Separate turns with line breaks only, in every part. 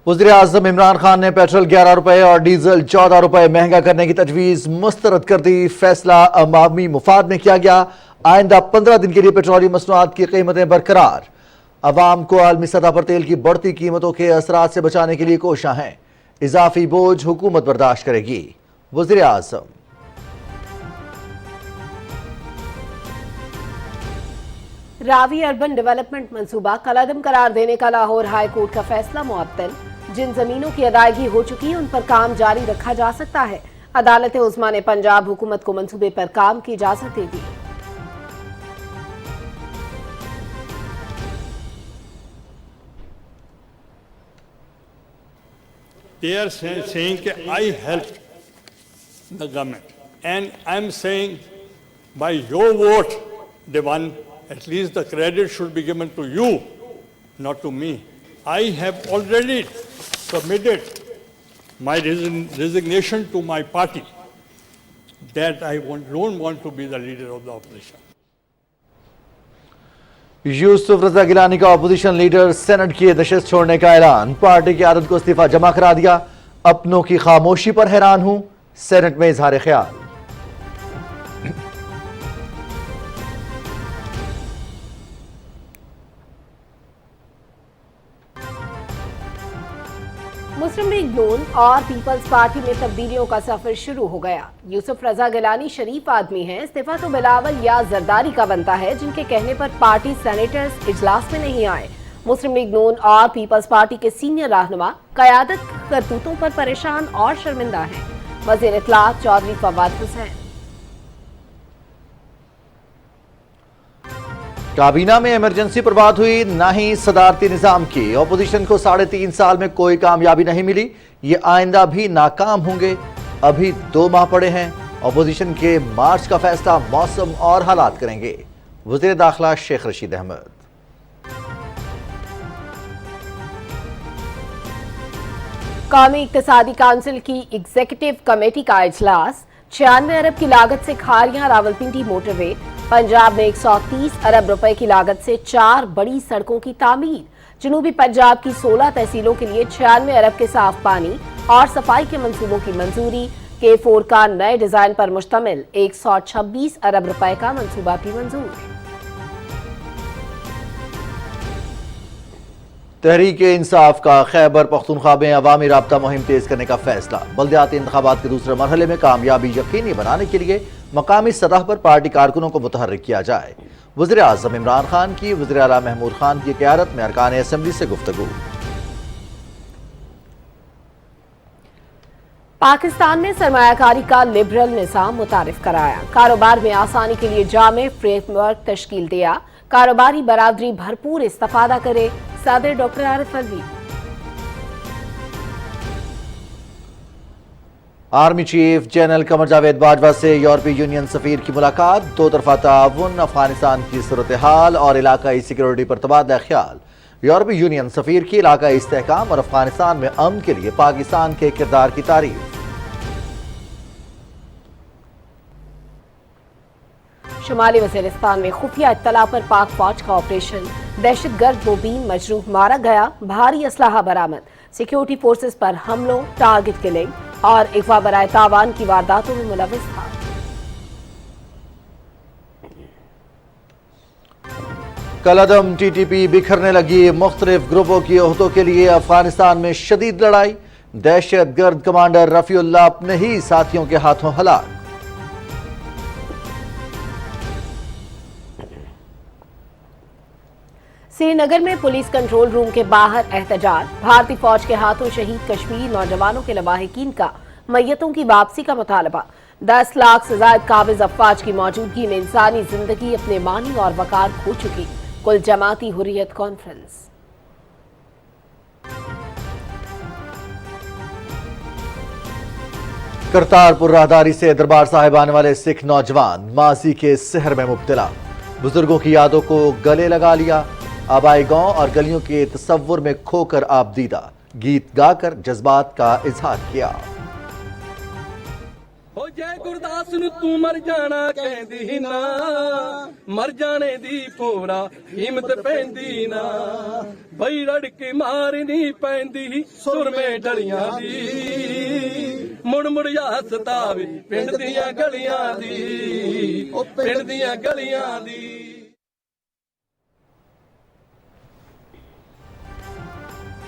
وزیر اعظم عمران خان نے پیٹرول 11 روپے اور ڈیزل 14 روپے مہنگا کرنے کی تجویز مسترد کر دی۔ فیصلہ عوامی مفاد میں کیا گیا۔ آئندہ 15 دن کے لیے پیٹرولیم مصنوعات کی قیمتیں برقرار۔ عوام کو عالمی سطح پر تیل کی بڑھتی قیمتوں کے اثرات سے بچانے کے لیے کوشاں ہیں۔ اضافی بوجھ حکومت برداشت کرے گی۔ وزیر اعظم
راوی اربن ڈیولپمنٹ منصوبہ کالعدم قرار دینے کا لاہور ہائی کورٹ کا فیصلہ معطل۔ جن زمینوں کی ادائیگی ہو چکی ہے ان پر کام جاری رکھا جا سکتا ہے۔ عدالت عظمیٰ نے پنجاب حکومت کو منصوبے پر کام کی اجازت دے دی۔
They are saying that I helped the government, and I'm saying by your vote, they won. At least the credit should be given to you, not to me. I have already submitted my resignation to my party that I don't want to be the leader of the opposition.
یوسف رضا گیلانی کا opposition leader Saint کی نشست چھوڑنے کا اعلان۔ Party کی عادت کو استعفیٰ جمع کرا دیا۔ اپنوں کی خاموشی پر حیران ہوں، سینٹ میں اظہار خیال۔
مسلم لیگ نون اور پیپلز پارٹی میں تبدیلیوں کا سفر شروع ہو گیا۔ یوسف رضا گیلانی شریف آدمی ہیں، استعفیٰ تو بلاول یا زرداری کا بنتا ہے، جن کے کہنے پر پارٹی سینیٹرز اجلاس میں نہیں آئے۔ مسلم لیگ نون اور پیپلز پارٹی کے سینئر رہنما قیادت کرتوتوں پر پریشان اور شرمندہ ہیں۔ وزیر اطلاعات چودھری فواد حسین
کابینہ میں ایمرجنسی پر بات ہوئی، نہ ہی صدارتی نظام کی۔ اپوزیشن کو 3.5 سال میں کوئی کامیابی نہیں ملی، یہ آئندہ بھی ناکام ہوں گے۔ ابھی 2 ماہ پڑے ہیں، اپوزیشن کے مارچ کا فیصلہ موسم اور حالات کریں گے۔ وزیر داخلہ شیخ رشید احمد
قومی اقتصادی کونسل کی ایگزیکٹو کمیٹی کا اجلاس۔ 96 ارب کی لاگت سے کھاریاں راولپنڈی موٹر وے۔ پنجاب میں 130 ارب روپے کی لاگت سے 4 بڑی سڑکوں کی تعمیر۔ جنوبی پنجاب کی 16 تحصیلوں کے لیے 96 ارب کے صاف پانی اور صفائی کے منصوبوں کی منظوری۔ K4 کا نئے ڈیزائن پر مشتمل 126 ارب روپے کا منصوبہ بھی منظور۔
تحریک انصاف کا خیبر پختونخوا میں عوامی رابطہ مہم تیز کرنے کا فیصلہ۔ بلدیاتی انتخابات کے دوسرے مرحلے میں کامیابی یقینی بنانے کے لیے مقامی سطح پر پارٹی کارکنوں کو متحرک کیا جائے۔ وزیر اعظم عمران خان کی وزیر اعلیٰ محمود خان کی قیادت میں ارکان اسمبلی سے گفتگو۔
پاکستان میں سرمایہ کاری کا لبرل نظام متعارف کرایا۔ کاروبار میں آسانی کے لیے جامع فریم ورک تشکیل دیا۔ کاروباری برادری بھرپور استفادہ کرے۔ صدر doctor Arif Alvi
army chief general Qamar Javed Bajwa سے یورپی یونین سفیر کی ملاقات۔ 2 طرفہ تعاون، افغانستان کی صورتحال اور علاقائی سیکیورٹی پر تبادلہ خیال۔ یورپی یونین سفیر کی علاقائی استحکام اور افغانستان میں امن کے لیے پاکستان کے کردار کی تعریف۔
شمالی وزیرستان میں خفیہ اطلاع پر پاک فوج کا آپریشن۔ دہشت گرد مبین مجروح مارا گیا، بھاری اسلحہ برآمد۔ سیکیورٹی فورسز پر حملوں، ٹارگٹ کلنگ اور اغوا برائے تاوان کی وارداتوں میں ملوث تھا۔
کالعدم ٹی ٹی پی بکھرنے لگی، مختلف گروپوں کی عہدوں کے لیے افغانستان میں شدید لڑائی۔ دہشت گرد کمانڈر رفیع اللہ اپنے ہی ساتھیوں کے ہاتھوں ہلاک۔
سری نگر میں پولیس کنٹرول روم کے باہر احتجاج۔ بھارتی فوج کے ہاتھوں شہید کشمیری نوجوانوں کے لواحقین کا میتوں کی واپسی کا مطالبہ۔ 10 لاکھ سے زائد قابض افواج کی موجودگی میں انسانی زندگی اپنے معنی اور وقار کھو چکی۔ کل جماعتی حریت کانفرنس۔
کرتارپور راہداری سے دربار صاحب آنے والے سکھ نوجوان ماضی کے سحر میں مبتلا۔ بزرگوں کی یادوں کو گلے لگا لیا۔ آبائی گاؤں اور گلیوں کے تصور میں کھو کر آپ دیدہ، گیت گا کر جذبات کا اظہار کیا۔
ਹੋ ਜੈ ਗੁਰਦਾਸ ਨੂੰ ਤੂੰ ਮਰ ਜਾਣਾ ਕਹਿੰਦੀ ਨਾ, ਮਰ ਜਾਣੇ ਦੀ ਭੋਰਾ ਹਿੰਮਤ ਪੈਂਦੀ ਨਾ, ਬਈ ਰੜ ਕੇ ਮਾਰ ਨਹੀਂ ਪੈਂਦੀ ਸੁਰਮੇ ਢਲੀਆਂ ਦੀ, ਮੁੜ ਮੁੜ ਯਾ ਸਤਾਵੇ ਪਿੰਡ ਦੀਆਂ ਗਲੀਆਂ ਦੀ, ਉਹ ਪਿੰਡ ਦੀਆਂ ਗਲੀਆਂ ਦੀ।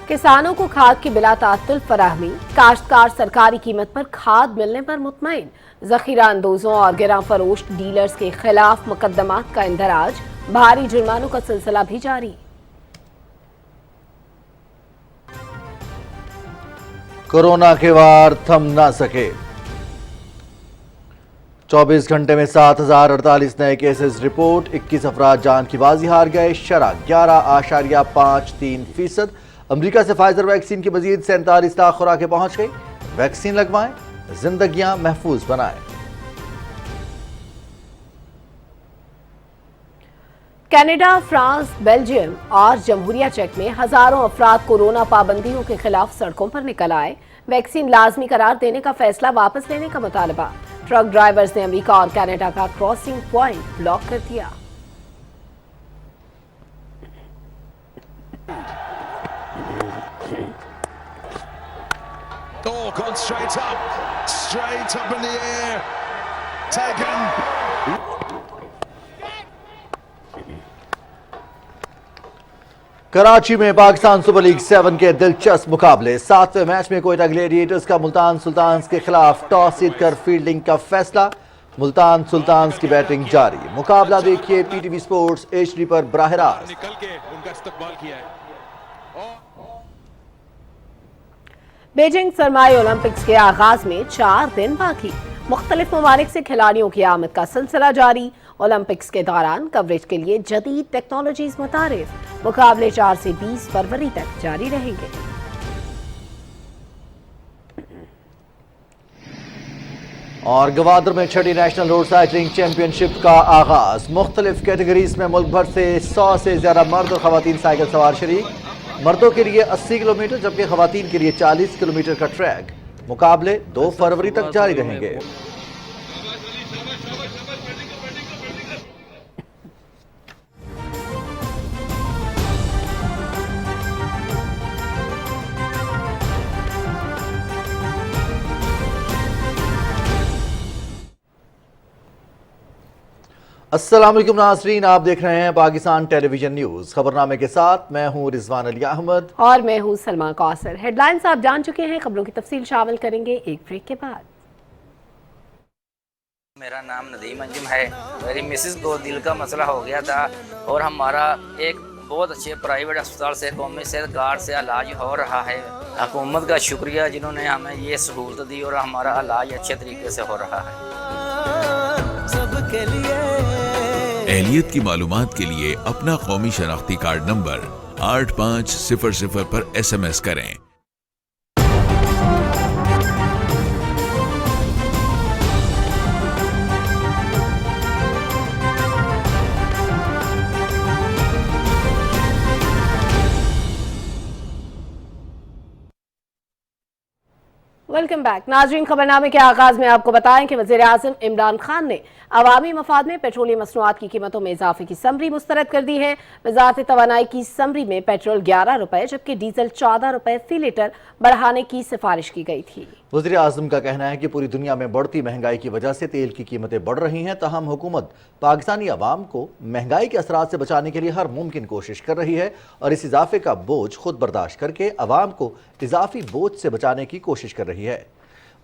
किसानों को खाद की बिला तात्तुल फराहमी, काश्तकार सरकारी कीमत पर खाद मिलने पर मुतमईन, जखीरा अंदोजों और गिरा फरोश डीलर्स के खिलाफ मुकदमात का इंदराज, भारी जुर्मानों का सिलसिला भी जारी।
कोरोना के वार थम ना सके, 24 घंटे में 7,048 नए केसेस रिपोर्ट, 21 अफराद जान की बाजी हार गए, शरह 11.53%। अमेरिका से फाइजर वैक्सीन की मजीद 47 लाख खुराकें पहुंच गई। वैक्सीन लगवाएं, जिंदगियां महफूज बनाएं।
कनाडा, फ्रांस, बेल्जियम और जमहूरिया चेक में हजारों अफराद कोरोना पाबंदियों के खिलाफ सड़कों पर निकल आए। वैक्सीन लाजमी करार देने का फैसला वापस लेने का मुतालबा। ट्रक ड्राइवर्स ने अमेरिका और कनाडा का क्रॉसिंग पॉइंट ब्लॉक कर दिया।
Oh, gone straight up in the air, taken.
Karachi में पाकिस्तान सुपर लीग 7 के दिलचस्प मुकाबले। 7वें मैच में कोयटा ग्लेडिएटर्स का मुल्तान सुल्तान्स के खिलाफ टॉस जीतकर फील्डिंग का फैसला। मुल्तान सुल्तान्स की बैटिंग जारी। मुकाबला देखिए पीटीवी स्पोर्ट्स HD पर बराह रास्त।
निकल के उनका इस्तकबाल किया है।
बीजिंग सरमाई ओलंपिक्स के आगाज में 4 दिन बाकी। मुख्तलिफ ममालिक से खिलाड़ियों की आमद का सिलसिला जारी। ओलंपिक्स के दौरान कवरेज के लिए जदीद टेक्नोलॉजीज मुतारिफ। मुकाबले 4 से 20 फरवरी तक जारी रहेंगे।
और गवादर में 6ठी नेशनल रोड साइकिलिंग चैंपियनशिप का आगाज। मुख्तलिफ कैटेगरीज में मुल्क भर से 100 से ज्यादा मर्द और खवातीन साइकिल सवार शरीक। मर्दों के लिए 80 किलोमीटर जबकि खवातीन के लिए 40 किलोमीटर का ट्रैक। मुकाबले 2 फरवरी तक जारी रहेंगे। अस्सलाम वालेकुम नाज़रीन, आप देख रहे हैं पाकिस्तान टेलीविजन न्यूज। खबरनामे के साथ मैं हूं रिजवान अली अहमद
और मैं हूं सलमा कौसर। हेडलाइंस आप जान चुके हैं, खबरों की तफसील शामिल करेंगे एक ब्रेक के बाद।
मेरा नाम नदीम अंजुम है। मेरी मिसेस को दिल का मसला हो गया था और हमारा एक बहुत अच्छे प्राइवेट अस्पताल से कौमी सेहत कार्ड से इलाज हो रहा है। हुकूमत का शुक्रिया जिन्होंने हमें ये सहूलत दी और हमारा इलाज अच्छे तरीके से हो रहा है।
सबके लिए
एहलियत की मालूमात के लिए अपना कौमी शनाख्ती कार्ड नंबर 8500 पर SMS करें।
वेलकम बैक नाजरीन। खबरनामे के आगाज में आपको बताएं कि वज़ीर आज़म इमरान खान ने अवामी मफाद में पेट्रोलियम मसनूआत की कीमतों में इजाफे की समरी मुस्तरद कर दी है। वज़ारत तवानाई की समरी में पेट्रोल 11 रुपए जबकि डीजल 14 रुपए फी लीटर बढ़ाने की सिफारिश की गई थी।
वज़ीर आज़म का कहना है कि पूरी दुनिया में बढ़ती महंगाई की वजह से तेल की कीमतें बढ़ रही हैं, तहम हुकूमत पाकिस्तानी अवाम को महंगाई के असरात से बचाने के लिए हर मुमकिन कोशिश कर रही है और इस इजाफे का बोझ खुद बर्दाश्त करके अवाम को इजाफी बोझ से बचाने की कोशिश कर रही है।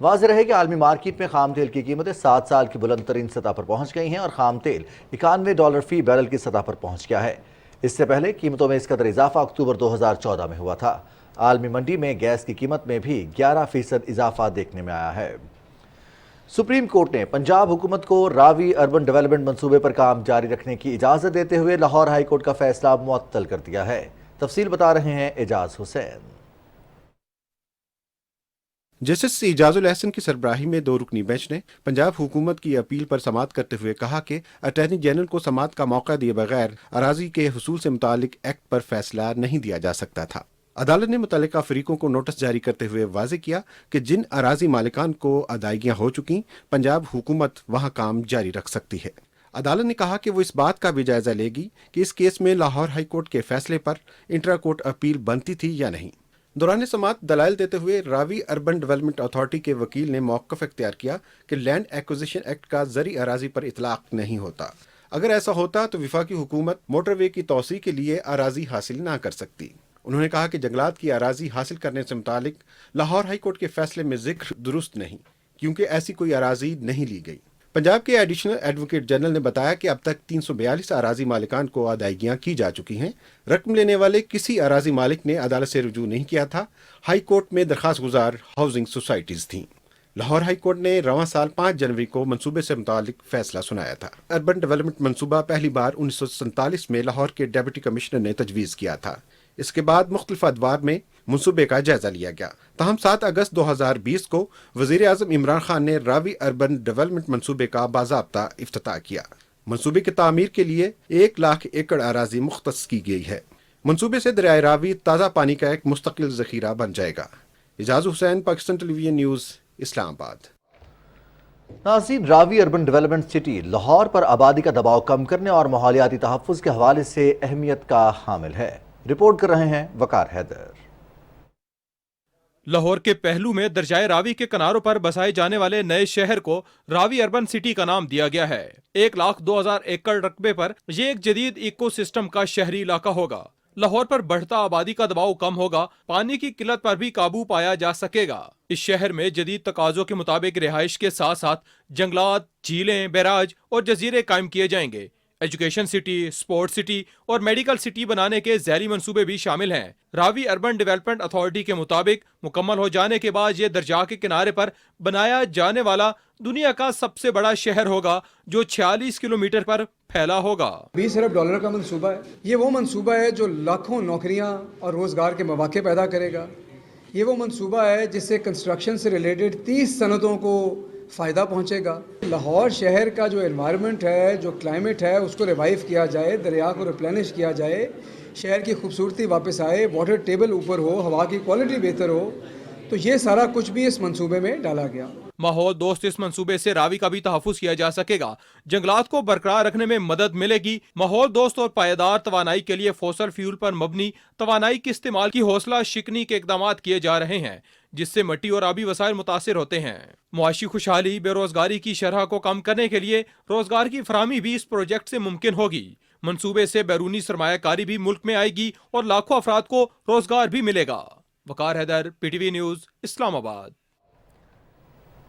वाज़ेह रहे कि आलमी मार्केट में खाम तेल की कीमतें 7 साल की बुलंद तरीन सतह पर पहुंच गई हैं और खाम तेल $91 फी बैरल की सतह पर पहुंच गया है। इससे पहले कीमतों में इस कदर इजाफा अक्टूबर 2014 में हुआ था। आलमी मंडी में गैस की कीमत में भी 11% इजाफा देखने में आया है। सुप्रीम कोर्ट ने पंजाब हुकूमत को रावी अर्बन डेवलपमेंट मंसूबे पर काम जारी रखने की इजाज़त देते हुए लाहौर हाई कोर्ट का फैसला मुअत्तल कर दिया है। तफसील बता रहे हैं एजाज हुसैन।
जस्टिस इजाजुल एहसन की सरबराही में 2 रुकनी बेंच ने पंजाब हुकूमत की अपील पर समाअत करते हुए कहा कि अटॉर्नी जनरल को समाअत का मौका दिए बगैर अराजी के हुसूल से मुतालिक एक्ट पर फैसला नहीं दिया जा सकता था। عدالت نے متعلقہ فریقوں کو نوٹس جاری کرتے ہوئے واضح کیا کہ جن اراضی مالکان کو ادائیگیاں ہو چکی، پنجاب حکومت وہاں کام جاری رکھ سکتی ہے۔ عدالت نے کہا کہ وہ اس بات کا بھی جائزہ لے گی کہ اس کیس میں لاہور ہائی کورٹ کے فیصلے پر انٹرا کورٹ اپیل بنتی تھی یا نہیں۔ دوران سماعت دلائل دیتے ہوئے راوی اربن ڈیولپمنٹ اتھارٹی کے وکیل نے موقف اختیار کیا کہ لینڈ ایکوزیشن ایکٹ کا زرعی اراضی پر اطلاق نہیں ہوتا۔ اگر ایسا ہوتا تو وفاقی حکومت موٹر وے کی توسیع کے لیے اراضی حاصل نہ کر سکتی۔ انہوں نے کہا کہ جنگلات کی اراضی حاصل کرنے سے متعلق لاہور ہائی کورٹ کے فیصلے میں ذکر درست نہیں، کیونکہ ایسی کوئی اراضی نہیں لی گئی۔ پنجاب کے ایڈیشنل ایڈوکیٹ جنرل نے بتایا کہ اب تک 342 اراضی مالکان کو ادائیگیاں کی جا چکی ہیں۔ رقم لینے والے کسی اراضی مالک نے عدالت سے رجوع نہیں کیا تھا۔ ہائی کورٹ میں درخواست گزار ہاؤسنگ سوسائٹیز تھیں۔ لاہور ہائی کورٹ نے رواں سال 5 جنوری کو منصوبے سے متعلق فیصلہ سنایا تھا۔ اربن ڈیولپمنٹ منصوبہ پہلی بار 1947 میں لاہور کے ڈپٹی کمشنر نے تجویز کیا تھا۔ اس کے بعد مختلف ادوار میں منصوبے کا جائزہ لیا گیا۔ تاہم 7 اگست 2020 کو وزیر اعظم عمران خان نے راوی اربن ڈیولپمنٹ منصوبے کا باضابطہ افتتاح کیا۔ منصوبے کی تعمیر کے لیے 1 لاکھ ایکڑ اراضی مختص کی گئی ہے۔ منصوبے سے دریائے راوی تازہ پانی کا ایک مستقل ذخیرہ بن جائے گا۔ اعجاز حسین، پاکستان ٹیلی ویژن نیوز، اسلام آباد۔
ناظرین، راوی اربن ڈیولپمنٹ سٹی لاہور پر آبادی کا دباؤ کم کرنے اور ماحولیاتی تحفظ کے حوالے سے اہمیت کا حامل ہے۔ رپورٹ کر رہے ہیں وقار حیدر۔
لاہور کے پہلو میں دریائے راوی کے کناروں پر بسائے جانے والے نئے شہر کو راوی اربن سٹی کا نام دیا گیا ہے۔ 1,02,000 ایکڑ رقبے پر یہ ایک جدید ایکو سسٹم کا شہری علاقہ ہوگا۔ لاہور پر بڑھتا آبادی کا دباؤ کم ہوگا، پانی کی قلت پر بھی قابو پایا جا سکے گا۔ اس شہر میں جدید تقاضوں کے مطابق رہائش کے ساتھ ساتھ جنگلات، جھیلیں، بیراج اور جزیرے قائم کیے جائیں گے۔ ایجوکیشن سٹی، سپورٹ سٹی اور میڈیکل سٹی بنانے کے ذیلی منصوبے بھی شامل ہیں۔ راوی اربن ڈیولپمنٹ اتھارٹی کے مطابق مکمل ہو جانے کے بعد یہ دریا کے کنارے پر بنایا جانے والا دنیا کا سب سے بڑا شہر ہوگا، جو 46 کلومیٹر پر پھیلا ہوگا۔
$20 ارب کا منصوبہ ہے۔ یہ وہ منصوبہ ہے جو لاکھوں نوکریاں اور روزگار کے مواقع پیدا کرے گا۔ یہ وہ منصوبہ ہے جس سے کنسٹرکشن سے ریلیٹڈ 30 صنعتوں کو فائدہ پہنچے گا۔ لاہور شہر کا جو انوائرمنٹ ہے، جو کلائمیٹ ہے، اس کو ریوائیو کیا جائے، دریا کو ریپلینش کیا جائے، شہر کی خوبصورتی واپس آئے، واٹر ٹیبل اوپر ہو، ہوا کی کوالٹی بہتر ہو، تو یہ سارا کچھ بھی اس منصوبے میں ڈالا گیا۔
ماحول دوست اس منصوبے سے راوی کا بھی تحفظ کیا جا سکے گا۔ جنگلات کو برقرار رکھنے میں مدد ملے گی۔ ماحول دوست اور پائیدار توانائی کے لیے فوسل فیول پر مبنی توانائی کے استعمال کی حوصلہ شکنی کے اقدامات کیے جا رہے ہیں، جس سے مٹی اور آبی وسائل متاثر ہوتے ہیں۔ معاشی خوشحالی، بے روزگاری کی شرح کو کم کرنے کے لیے روزگار کی فراہمی بھی اس پروجیکٹ سے ممکن ہوگی۔ منصوبے سے بیرونی سرمایہ کاری بھی ملک میں آئے گی اور لاکھوں افراد کو روزگار بھی ملے گا۔ Waqar Haider, P T V news, Islamabad.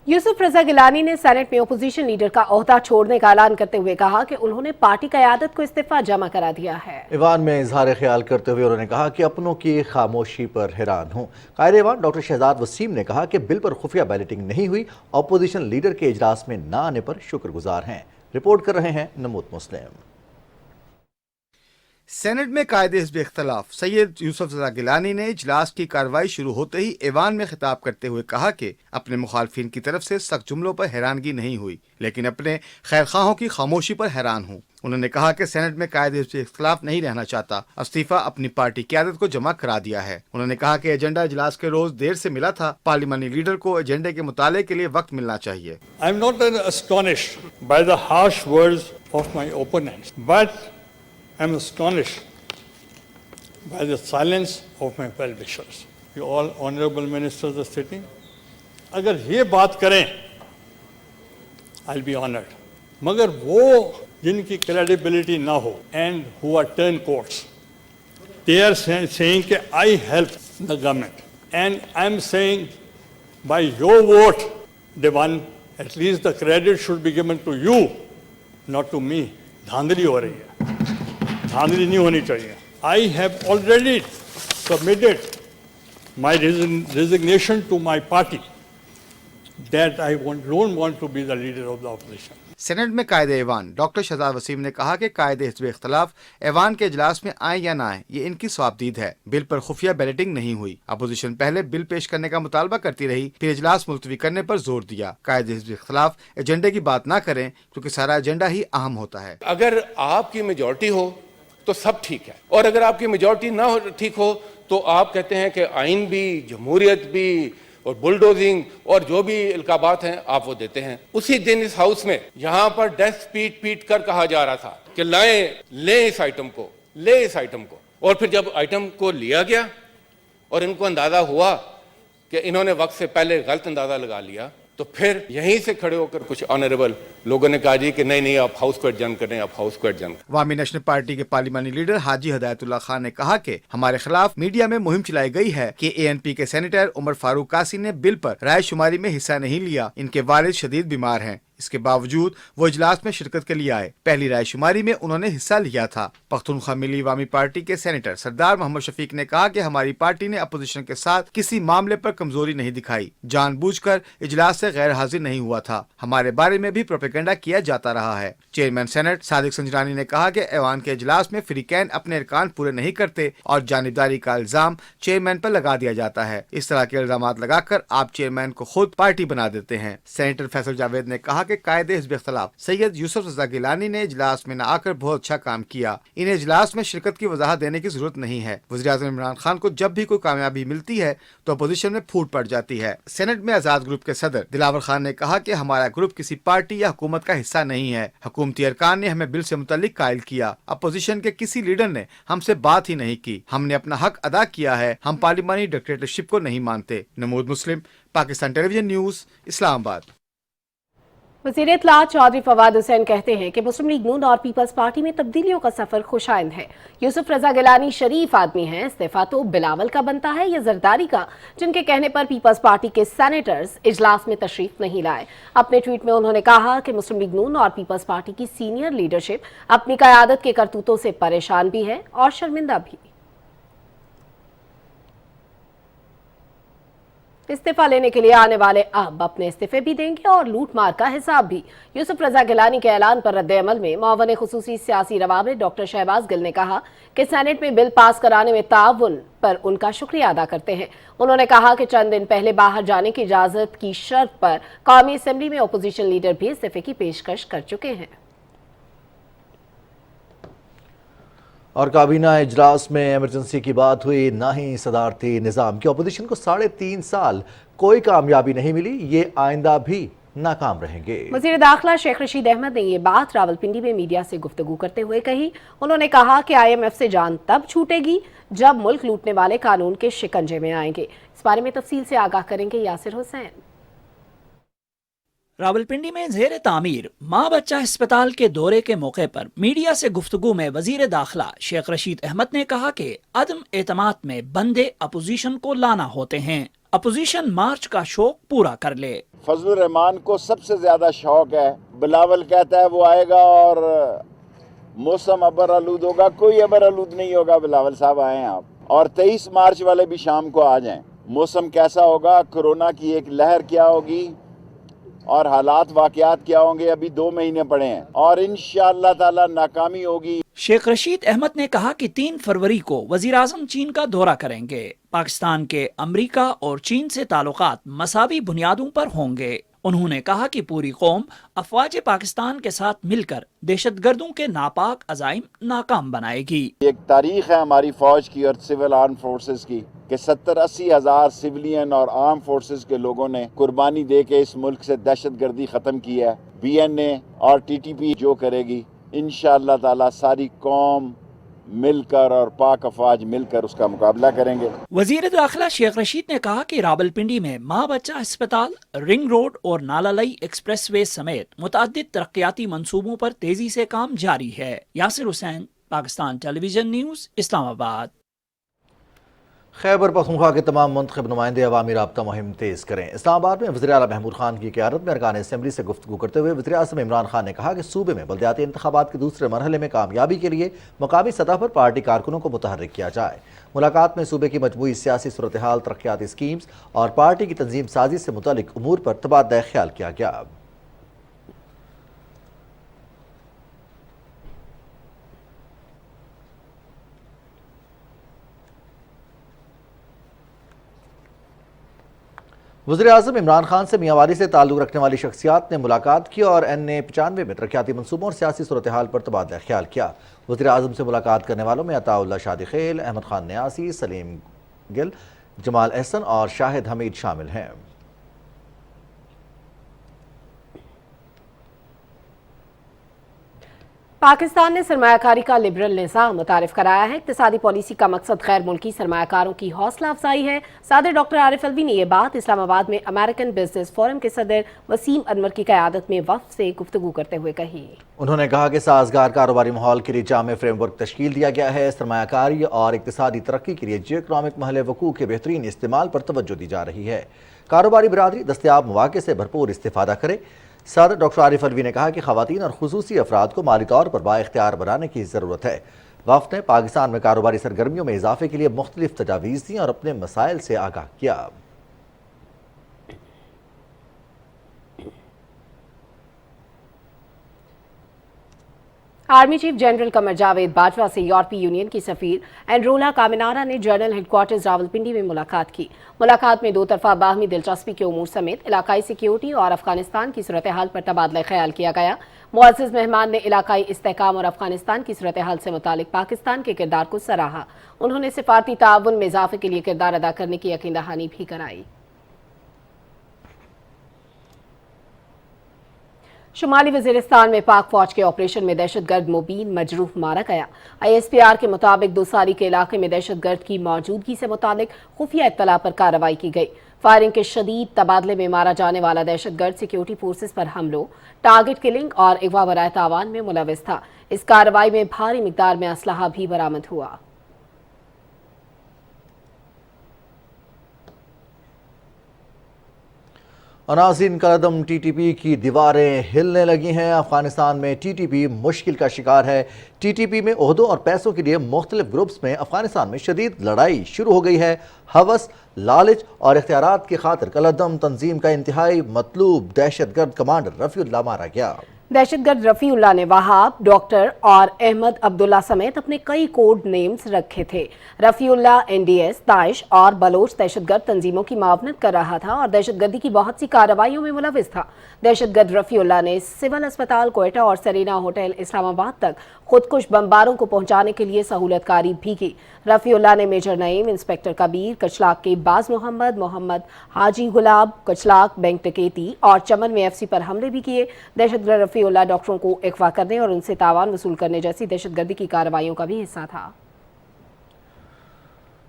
Yousuf Raza Gilani نے سینٹ میں اپوزیشن لیڈر کا عہدہ چھوڑنے کا اعلان کرتے ہوئے کہا کہ انہوں نے پارٹی قیادت کو استعفیٰ جمع کرا دیا ہے۔
ایوان میں اظہار خیال کرتے ہوئے انہوں نے کہا کہ اپنوں کی خاموشی پر حیران ہوں۔ قائد ایوان ڈاکٹر شہزاد وسیم نے کہا کہ بل پر خفیہ بیلٹنگ نہیں ہوئی، اپوزیشن لیڈر کے اجلاس میں نہ آنے پر شکر گزار ہیں۔ رپورٹ کر رہے ہیں نمود مسلم۔
سینٹ میں قائد حزب اختلاف سید یوسف رضا گیلانی نے اجلاس کی کارروائی شروع ہوتے ہی ایوان میں خطاب کرتے ہوئے کہا کہ اپنے مخالفین کی طرف سے سخت جملوں پر حیرانگی نہیں ہوئی، لیکن اپنے خیرخواہوں کی خاموشی پر حیران ہوں۔ انہوں نے کہا کہ سینٹ میں قائد حزب اختلاف نہیں رہنا چاہتا، استعفیٰ اپنی پارٹی قیادت کو جمع کرا دیا ہے۔ انہوں نے کہا کہ ایجنڈا اجلاس کے روز دیر سے ملا تھا، پارلیمانی لیڈر کو ایجنڈے کے مطالعے کے لیے وقت ملنا چاہیے۔
I am not astonished by the harsh words of my opponents, but I am astonished by the silence of my well-wishers. You all honorable ministers are sitting. اگر یہ بات کریں I'll be honored. مگر وہ جن کی credibility نہ ہو and who are turncoats, they are saying کہ I helped the government and I'm saying by your vote they won. At least the credit should be given to you, not to me. دھاندلی ہو رہی ہے، دھاندلی نہیں ہونی چاہیے۔ I have already submitted my resignation to my party that I don't want to be the leader of the opposition.
Senate میں قائد ایوان doctor Shahzad Wasim نے کہا کہ قائد حزب اختلاف ایوان کے اجلاس میں آئیں یا نہ آئیں، یہ ان کی ثوابدید ہے۔ بل پر خفیہ بیلٹنگ نہیں ہوئی۔ اپوزیشن پہلے بل پیش کرنے کا مطالبہ کرتی رہی، پھر اجلاس ملتوی کرنے پر زور دیا۔ قائد حزب اختلاف ایجنڈے کی بات نہ کریں کیونکہ سارا ایجنڈا ہی اہم ہوتا ہے۔
اگر آپ کی میجورٹی ہو تو سب ٹھیک ہے، اور اگر آپ کی میجورٹی نہ ٹھیک ہو تو آپ کہتے ہیں کہ آئین بھی، جمہوریت بھی اور بلڈوزنگ اور جو بھی القابات ہیں آپ وہ دیتے ہیں. اسی دن اس ہاؤس میں یہاں پر ڈیسک پیٹ پیٹ کر کہا جا رہا تھا کہ لیں اس آئٹم کو، لیں اس آئٹم کو. اور پھر جب آئٹم کو لیا گیا اور ان کو اندازہ ہوا کہ انہوں نے وقت سے پہلے غلط اندازہ لگا لیا، تو پھر یہیں سے کھڑے ہو کر کچھ آنریبل لوگوں نے کہا جی کہ نہیں آپ ہاؤس کو ایڈجن کریں، آپ ہاؤس کو ایڈجن کریں.
عوامی نیشنل پارٹی کے پارلیمانی لیڈر حاجی ہدایت اللہ خان نے کہا کہ ہمارے خلاف میڈیا میں مہم چلائی گئی ہے کہ اے این پی کے سینیٹر عمر فاروق قاسی نے بل پر رائے شماری میں حصہ نہیں لیا. ان کے والد شدید بیمار ہیں، اس کے باوجود وہ اجلاس میں شرکت کے لیے آئے. پہلی رائے شماری میں انہوں نے حصہ لیا تھا. پختونخوا ملی عوامی پارٹی کے سینیٹر سردار محمد شفیق نے کہا کہ ہماری پارٹی نے اپوزیشن کے ساتھ کسی معاملے پر کمزوری نہیں دکھائی، جان بوجھ کر اجلاس سے غیر حاضر نہیں ہوا تھا. ہمارے بارے میں بھی پروپیگنڈا کیا جاتا رہا ہے. چیئرمین سینٹ صادق سنجرانی نے کہا کہ ایوان کے اجلاس میں فریقین اپنے ارکان پورے نہیں کرتے اور جانبداری کا الزام چیئرمین پر لگا دیا جاتا ہے. اس طرح کے الزامات لگا کر آپ چیئرمین کو خود پارٹی بنا دیتے ہیں. سینیٹر فیصل جاوید نے کہا کہ قائد حزب اختلاف سید یوسف رضا گیلانی نے اجلاس میں نہ آ کر بہت اچھا کام کیا. انہیں اجلاس میں شرکت کی وضاحت دینے کی ضرورت نہیں ہے. وزیراعظم عمران خان کو جب بھی کوئی کامیابی ملتی ہے تو اپوزیشن میں پھوٹ پڑ جاتی ہے. سینٹ میں آزاد گروپ کے صدر دلاور خان نے کہا کہ ہمارا گروپ کسی پارٹی یا حکومت کا حصہ نہیں ہے. حکومتی ارکان نے ہمیں بل سے متعلق قائل کیا. اپوزیشن کے کسی لیڈر نے ہم سے بات ہی نہیں کی. ہم نے اپنا حق ادا کیا ہے. ہم پارلیمانی ڈکٹیٹرشپ کو نہیں مانتے. نمود مسلم، پاکستان ٹیلی ویژن نیوز، اسلام آباد.
وزیر اطلاع چودھری فواد حسین کہتے ہیں کہ مسلم لیگ نون اور پیپلز پارٹی میں تبدیلیوں کا سفر خوش آئند ہے. یوسف رضا گیلانی شریف آدمی ہیں، استعفیٰ تو بلاول کا بنتا ہے یا زرداری کا، جن کے کہنے پر پیپلز پارٹی کے سینیٹرز اجلاس میں تشریف نہیں لائے. اپنے ٹویٹ میں انہوں نے کہا کہ مسلم لیگ نون اور پیپلز پارٹی کی سینئر لیڈرشپ اپنی قیادت کے کرتوتوں سے پریشان بھی ہے اور شرمندہ بھی. استعفیٰ لینے کے لیے آنے والے اب اپنے استعفے بھی دیں گے اور لوٹ مار کا حساب بھی. یوسف رضا گیلانی کے اعلان پر رد عمل میں معاون خصوصی سیاسی روابط ڈاکٹر شہباز گل نے کہا کہ سینٹ میں بل پاس کرانے میں تعاون پر ان کا شکریہ ادا کرتے ہیں. انہوں نے کہا کہ چند دن پہلے باہر جانے کی اجازت کی شرط پر قومی اسمبلی میں اپوزیشن لیڈر بھی استعفے کی پیشکش کر چکے ہیں.
اور کابینہ اجلاس میں ایمرجنسی کی بات ہوئی، نہ ہی صدارتی نظام کی. اپوزیشن کو 3.5 سال کوئی کامیابی نہیں ملی، یہ آئندہ بھی ناکام رہیں گے.
وزیر داخلہ شیخ رشید احمد نے یہ بات راولپنڈی میں میڈیا سے گفتگو کرتے ہوئے کہی. انہوں نے کہا کہ IMF سے جان تب چھوٹے گی جب ملک لوٹنے والے قانون کے شکنجے میں آئیں گے. اس بارے میں تفصیل سے آگاہ کریں گے یاسر حسین.
راولپنڈی میں زیر تعمیر ماں بچہ ہسپتال کے دورے کے موقع پر میڈیا سے گفتگو میں وزیر داخلہ شیخ رشید احمد نے کہا کہ عدم اعتماد میں بندے اپوزیشن کو لانا ہوتے ہیں. اپوزیشن مارچ کا شوق پورا کر لے.
فضل الرحمان کو سب سے زیادہ شوق ہے، بلاول کہتا ہے وہ آئے گا اور موسم ابر آلود ہوگا. کوئی ابر آلود نہیں ہوگا. بلاول صاحب آئیں آپ، اور 23 مارچ والے بھی شام کو آ جائیں. موسم کیسا ہوگا، کورونا کی ایک لہر کیا ہوگی اور حالات واقعات کیا ہوں گے، ابھی 2 مہینے پڑے ہیں اور انشاءاللہ تعالی ناکامی ہوگی.
شیخ رشید احمد نے کہا کہ 3 فروری کو وزیراعظم چین کا دورہ کریں گے. پاکستان کے امریکہ اور چین سے تعلقات مساوی بنیادوں پر ہوں گے. انہوں نے کہا کہ پوری قوم افواج پاکستان کے ساتھ مل کر دہشت گردوں کے ناپاک عزائم ناکام بنائے گی.
ایک تاریخ ہے ہماری فوج کی اور سول آرم فورسز کی کہ 70-80 ہزار سولین اور آرم فورسز کے لوگوں نے قربانی دے کے اس ملک سے دہشت گردی ختم کی ہے. BNA اور TTP جو کرے گی انشاءاللہ تعالی ساری قوم مل کر اور پاک افواج مل کر اس کا مقابلہ کریں گے.
وزیر داخلہ شیخ رشید نے کہا کہ راولپنڈی میں ماں بچہ ہسپتال، رنگ روڈ اور نالالئی ایکسپریس وے سمیت متعدد ترقیاتی منصوبوں پر تیزی سے کام جاری ہے. یاسر حسین، پاکستان ٹیلی ویژن نیوز، اسلام آباد.
خیبر پختونخوا کے تمام منتخب نمائندے عوامی رابطہ مہم تیز کریں. اسلام آباد میں وزیر اعلیٰ محمود خان کی قیادت میں ارکان اسمبلی سے گفتگو کرتے ہوئے وزیر اعظم عمران خان نے کہا کہ صوبے میں بلدیاتی انتخابات کے دوسرے مرحلے میں کامیابی کے لیے مقامی سطح پر پارٹی کارکنوں کو متحرک کیا جائے. ملاقات میں صوبے کی مجموعی سیاسی صورتحال، ترقیاتی اسکیمز اور پارٹی کی تنظیم سازی سے متعلق امور پر تبادلہ خیال کیا گیا. وزیر اعظم عمران خان سے میاں والی سے تعلق رکھنے والی شخصیات نے ملاقات کی اور NA95 میں ترقیاتی منصوبوں اور سیاسی صورتحال پر تبادلہ خیال کیا. وزیر اعظم سے ملاقات کرنے والوں میں عطا اللہ شادی خیل، احمد خان نیاسی، سلیم گل، جمال احسن اور شاہد حمید شامل ہیں۔
پاکستان نے سرمایہ کاری کا لبرل نظام متعارف کرایا ہے۔ اقتصادی پالیسی کا مقصد غیر ملکی سرمایہ کاروں کی حوصلہ افزائی ہے۔ صدر ڈاکٹر عارف الوی نے یہ بات اسلام آباد میں امریکن بزنس فورم کے صدر وسیم انور کی قیادت میں وفد سے گفتگو کرتے ہوئے کہی۔
انہوں نے کہا کہ سازگار کاروباری ماحول کے لیے جامع فریم ورک تشکیل دیا گیا ہے۔ سرمایہ کاری اور اقتصادی ترقی کے لیے جیو اکنامک محل وقوع کے بہترین استعمال پر توجہ دی جا رہی ہے۔ کاروباری برادری دستیاب مواقع سے بھرپور استفادہ کرے۔ صدر ڈاکٹر عارف الوی نے کہا کہ خواتین اور خصوصی افراد کو مالی طور پر بااختیار بنانے کی ضرورت ہے۔ وفد نے پاکستان میں کاروباری سرگرمیوں میں اضافے کے لیے مختلف تجاویز دیں اور اپنے مسائل سے آگاہ کیا۔
Army chief general Qamar Javed Bajwa سے یورپی یونین کی سفیر اینڈرولا کامنارا نے جنرل ہیڈ کوارٹرز راولپنڈی میں ملاقات کی۔ ملاقات میں دو طرفہ باہمی دلچسپی کے امور سمیت علاقائی سیکیورٹی اور افغانستان کی صورتحال پر تبادلہ خیال کیا گیا۔ معزز مہمان نے علاقائی استحکام اور افغانستان کی صورتحال سے متعلق پاکستان کے کردار کو سراہا۔ انہوں نے سفارتی تعاون میں اضافے کے لیے کردار ادا کرنے کی یقین دہانی بھی کرائی۔ شمالی وزیرستان میں پاک فوج کے آپریشن میں دہشت گرد مبین مجروح مارا گیا۔ ISPR کے مطابق دوساری کے علاقے میں دہشت گرد کی موجودگی سے متعلق خفیہ اطلاع پر کارروائی کی گئی۔ فائرنگ کے شدید تبادلے میں مارا جانے والا دہشت گرد سیکیورٹی فورسز پر حملوں، ٹارگٹ کلنگ اور اغوا برائے تاوان میں ملوث تھا۔ اس کارروائی میں بھاری مقدار میں اسلحہ بھی برآمد ہوا۔
ناظرین، کالعدم TTP کی دیواریں ہلنے لگی ہیں۔ افغانستان میں TTP مشکل کا شکار ہے۔ TTP میں عہدوں اور پیسوں کے لیے مختلف گروپس میں افغانستان میں شدید لڑائی شروع ہو گئی ہے۔ ہوس، لالچ اور اختیارات کی خاطر کالعدم تنظیم کا انتہائی مطلوب دہشت گرد کمانڈر رفیع اللہ مارا گیا۔
دہشت گرد رفیع اللہ نے وہاب، ڈاکٹر اور احمد عبداللہ سمیت اپنے کئی کوڈ نیمز رکھے تھے۔ رفیع اللہ NDS، داعش اور بلوچ دہشت گرد تنظیموں کی معاونت کر رہا تھا اور دہشت گردی کی بہت سی کارروائیوں میں ملوث تھا۔ دہشت گرد رفیع اللہ نے سول اسپتال کوئٹہ اور سرینا ہوٹل اسلام آباد تک خودکش بمباروں کو پہنچانے کے لیے سہولت کاری بھی کی۔ رفیع اللہ نے میجر نعیم، انسپکٹر کبیر، کچلاک کے باز محمد حاجی گلاب، کچلاک بینک ڈکیتی اور چمن میں FC پر حملے بھی کیے۔ دہشت گرد رفیع اللہ ڈاکٹروں کو اغوا کرنے اور ان سے تاوان وصول کرنے جیسی دہشت گردی کی کارروائیوں کا بھی حصہ تھا۔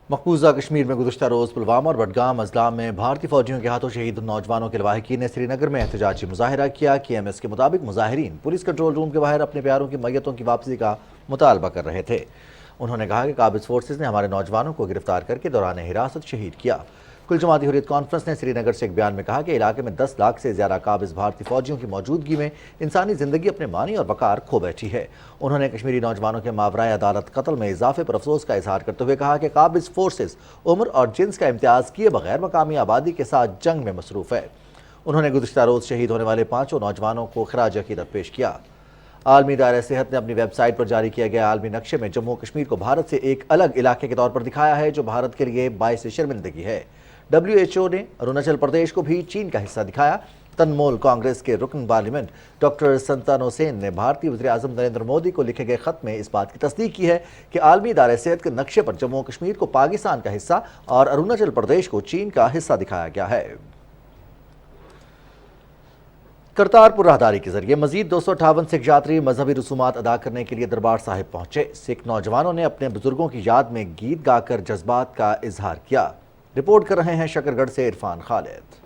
مقبوضہ کشمیر میں گزشتہ روز پلوامہ اور بڈگام اضلاع میں بھارتی فوجیوں کے ہاتھوں شہید نوجوانوں کے لواحقین نے سری نگر میں احتجاجی مظاہرہ کیا۔ KMS کے مطابق مظاہرین پولیس کنٹرول روم کے باہر اپنے پیاروں کی میتوں کی واپسی کا مطالبہ کر رہے تھے۔ انہوں نے کہا کہ قابض فورسز نے ہمارے نوجوانوں کو گرفتار کر کے دوران حراست شہید کیا۔ کل جماعتی حریت کانفرنس نے سری نگر سے ایک بیان میں کہا کہ علاقے میں 10 لاکھ سے زیادہ قابض بھارتی فوجیوں کی موجودگی میں انسانی زندگی اپنے معنی اور وقار کھو بیٹھی ہے۔ انہوں نے کشمیری نوجوانوں کے ماورائے عدالت قتل میں اضافے پر افسوس کا اظہار کرتے ہوئے کہا کہ قابض فورسز عمر اور جنس کا امتیاز کیے بغیر مقامی آبادی کے ساتھ جنگ میں مصروف ہے۔ انہوں نے گزشتہ روز شہید ہونے والے 5 نوجوانوں کو خراج عقیدت پیش کیا۔ عالمی ادارہ صحت نے اپنی ویب سائٹ پر جاری کیا گیا عالمی نقشے میں جموں کشمیر کو بھارت سے ایک الگ علاقے کے طور پر دکھایا ہے جو بھارت کے لیے باعث شرمندگی ہے۔ WHO نے اروناچل پردیش کو بھی چین کا حصہ دکھایا۔ تنمول کانگریس کے رکن پارلیمنٹ ڈاکٹر سنتانو سین نے بھارتی وزیر اعظم نریندر مودی کو لکھے گئے خط میں اس بات کی تصدیق کی ہے کہ عالمی ادارہ صحت کے نقشے پر جموں کشمیر کو پاکستان کا حصہ اور اروناچل پردیش کو چین کا حصہ دکھایا گیا ہے۔ کرتارپور راہداری کے ذریعے مزید 258 سکھ یاتری مذہبی رسومات ادا کرنے کے لیے دربار صاحب پہنچے۔ سکھ نوجوانوں نے اپنے بزرگوں کی یاد میں گیت گا کر جذبات کا اظہار کیا۔ رپورٹ کر رہے ہیں شکرگڑھ سے عرفان خالد۔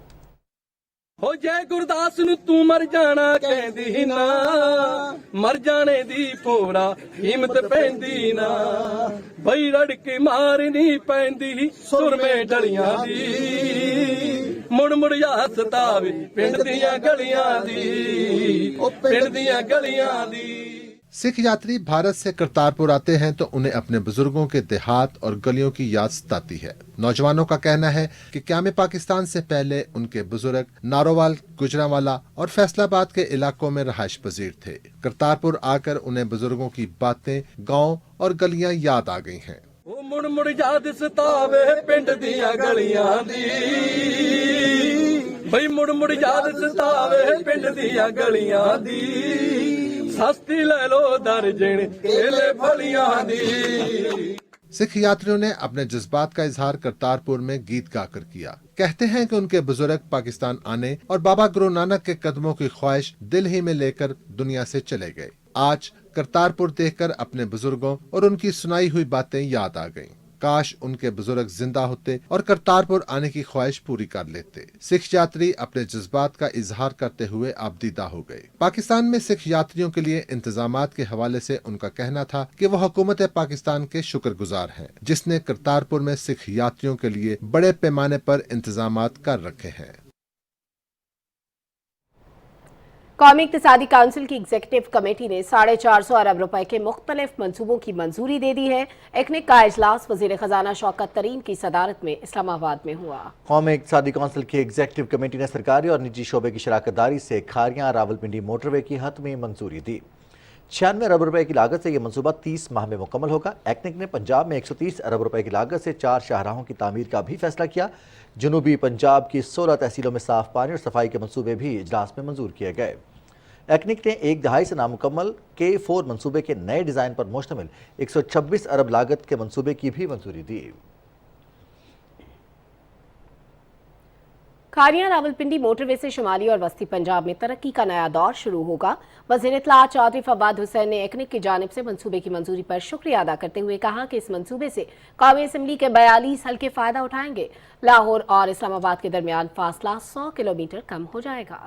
ہو جے گرداس نو تو مر جانا کہندی نا، مر جانے دی پورا ہمت پیندی نا، بھئی رڑ کے مارنی پیندی سر میں ڈلیاں دی، مڑ مڑ یاد ستاوے پنڈ دیاں گلیاں دی، او پنڈ دیاں گلیاں دی۔
سکھ یاتری بھارت سے کرتارپور آتے ہیں تو انہیں اپنے بزرگوں کے دیہات اور گلیوں کی یاد ستاتی ہے۔ نوجوانوں کا کہنا ہے کہ قیام پاکستان سے پہلے ان کے بزرگ نارووال، گجرانوالا اور فیصل آباد کے علاقوں میں رہائش پذیر تھے۔ کرتارپور آ کر انہیں بزرگوں کی باتیں، گاؤں اور گلیاں یاد آ گئی ہیں۔
او مڑ مڑ یاد ستاوے پنڈ دیاں گلیاں دی، بھئی مڑ مڑ یاد ستاوے پنڈ دیاں گلیاں دی، سستی لے لو درجن کیلے پھلیاں دی۔
सिख यात्रियों ने अपने जज्बात का इजहार करतारपुर में गीत गाकर किया। कहते हैं कि उनके बुजुर्ग पाकिस्तान आने और बाबा गुरु नानक के कदमों की ख्वाहिश दिल ही में लेकर दुनिया से चले गए। आज करतारपुर देखकर अपने बुजुर्गों और उनकी सुनाई हुई बातें याद आ गईं। काश उनके बुजुर्ग जिंदा होते और करतारपुर आने की ख्वाहिश पूरी कर लेते। सिख यात्री अपने जज्बात का इजहार करते हुए आबदीदा हो गए। पाकिस्तान में सिख यात्रियों के लिए इंतजामात के हवाले से उनका कहना था कि वह हुकूमत पाकिस्तान के शुक्रगुजार हैं, जिसने करतारपुर में सिख यात्रियों के लिए बड़े पैमाने पर इंतजामात कर रखे हैं।
कौमी इक्तिसादी काउंसिल की एग्जीक्यूटिव कमेटी ने 450 अरब रुपए के मुख्तलिफ मंसूबों की मंजूरी दे दी है। एक्निक का इजलास वजीर खजाना शौकत तरीन की सदारत में इस्लामाबाद में हुआ।
कौमी इक्तिसादी काउंसिल की एग्जीक्यूटिव कमेटी ने सरकारी और निजी शोबे की शराकत दारी से खारियां रावलपिंडी मोटरवे की हतमी मंजूरी दी। 96 अरब रुपए की लागत से यह मनसूबा 30 माह में मुकम्मल होगा। एक्निक ने पंजाब में 130 अरब रुपए की लागत से 4 शाहराहों की तामीर का भी फैसला किया। जनूबी पंजाब की 16 तहसीलों में साफ पानी और सफाई के मनसूबे भी इजलास में मंजूर किए गए। एक्निक ने एक दहाई से नामुकम्मल K4 मंसूबे के नए डिज़ाइन पर मुश्तमिल 126 अरब लागत के मंसूबे की भी मंजूरी दी।
खारियां रावलपिंडी मोटरवे से शुमाली और वस्ती पंजाब में तरक्की का नया दौर शुरू होगा। वज़ीर इत्तला चौधरी फवाद हुसैन ने एक्निक की जानिब से मंसूबे की मंजूरी पर शुक्रिया अदा करते हुए कहा कि इस मंसूबे से कौमी असम्बली के 42 हल्के फ़ायदा उठाएंगे। लाहौर और इस्लामाबाद के दरमियान फासला 100 किलोमीटर कम हो जाएगा।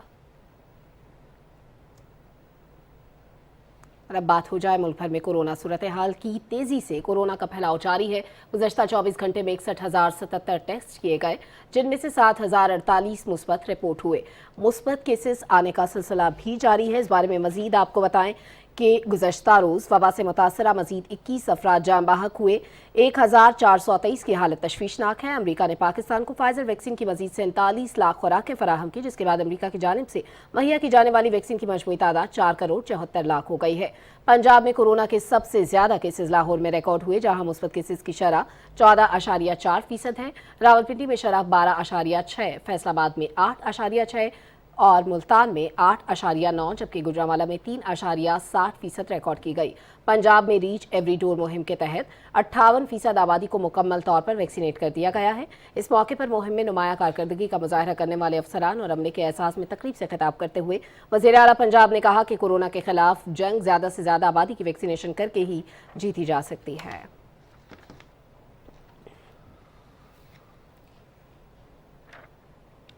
और अब बात हो जाए मुल्क भर में कोरोना सूरत हाल की। तेजी से कोरोना का फैलाव जारी है। गुज़श्ता 24 घंटे में 61,077 टेस्ट किए गए, जिनमें से 7,048 मुस्बत रिपोर्ट हुए। मुस्बत केसेस आने का सिलसिला भी जारी है। इस बारे में मजीद आपको बताएं कि गुज़श्ता रोज़ वबा से मुतासरा मजीद 21 अफराद जान बाहक हुए। 1,423 की हालत तशवीशनाक है। अमरीका ने पाकिस्तान को फाइजर वैक्सीन की मजीद 47 लाख खुराकें फराहम की, जिसके बाद अमरीका की जानिब से मुहैया की जाने वाली वैक्सीन की मजमूई तादाद 4 करोड़ 74 लाख हो गई है। पंजाब में कोरोना के सबसे ज्यादा केसेस लाहौर में रिकॉर्ड हुए, जहां मुस्बत केसेस की शरह 14.4% है। रावलपिंडी में शरह 12.6, फैसलाबाद में 8.6 और मुल्तान में 8.9, जबकि गुजरांवाला में 3.60% रिकॉर्ड की गई। पंजाब में रीच एवरी डोर मुहिम के तहत 58% आबादी को मुकम्मल तौर पर वैक्सीनेट कर दिया गया है। इस मौके पर मुहिम में नुमाया कारकर्दगी का मुजाहरा करने वाले अफसरान और अमले के एहसास में तकरीब से खिताब करते हुए वज़ीर आला पंजाब ने कहा कि कोरोना के खिलाफ जंग ज़्यादा से ज़्यादा आबादी की वैक्सीनेशन करके ही जीती जा सकती है।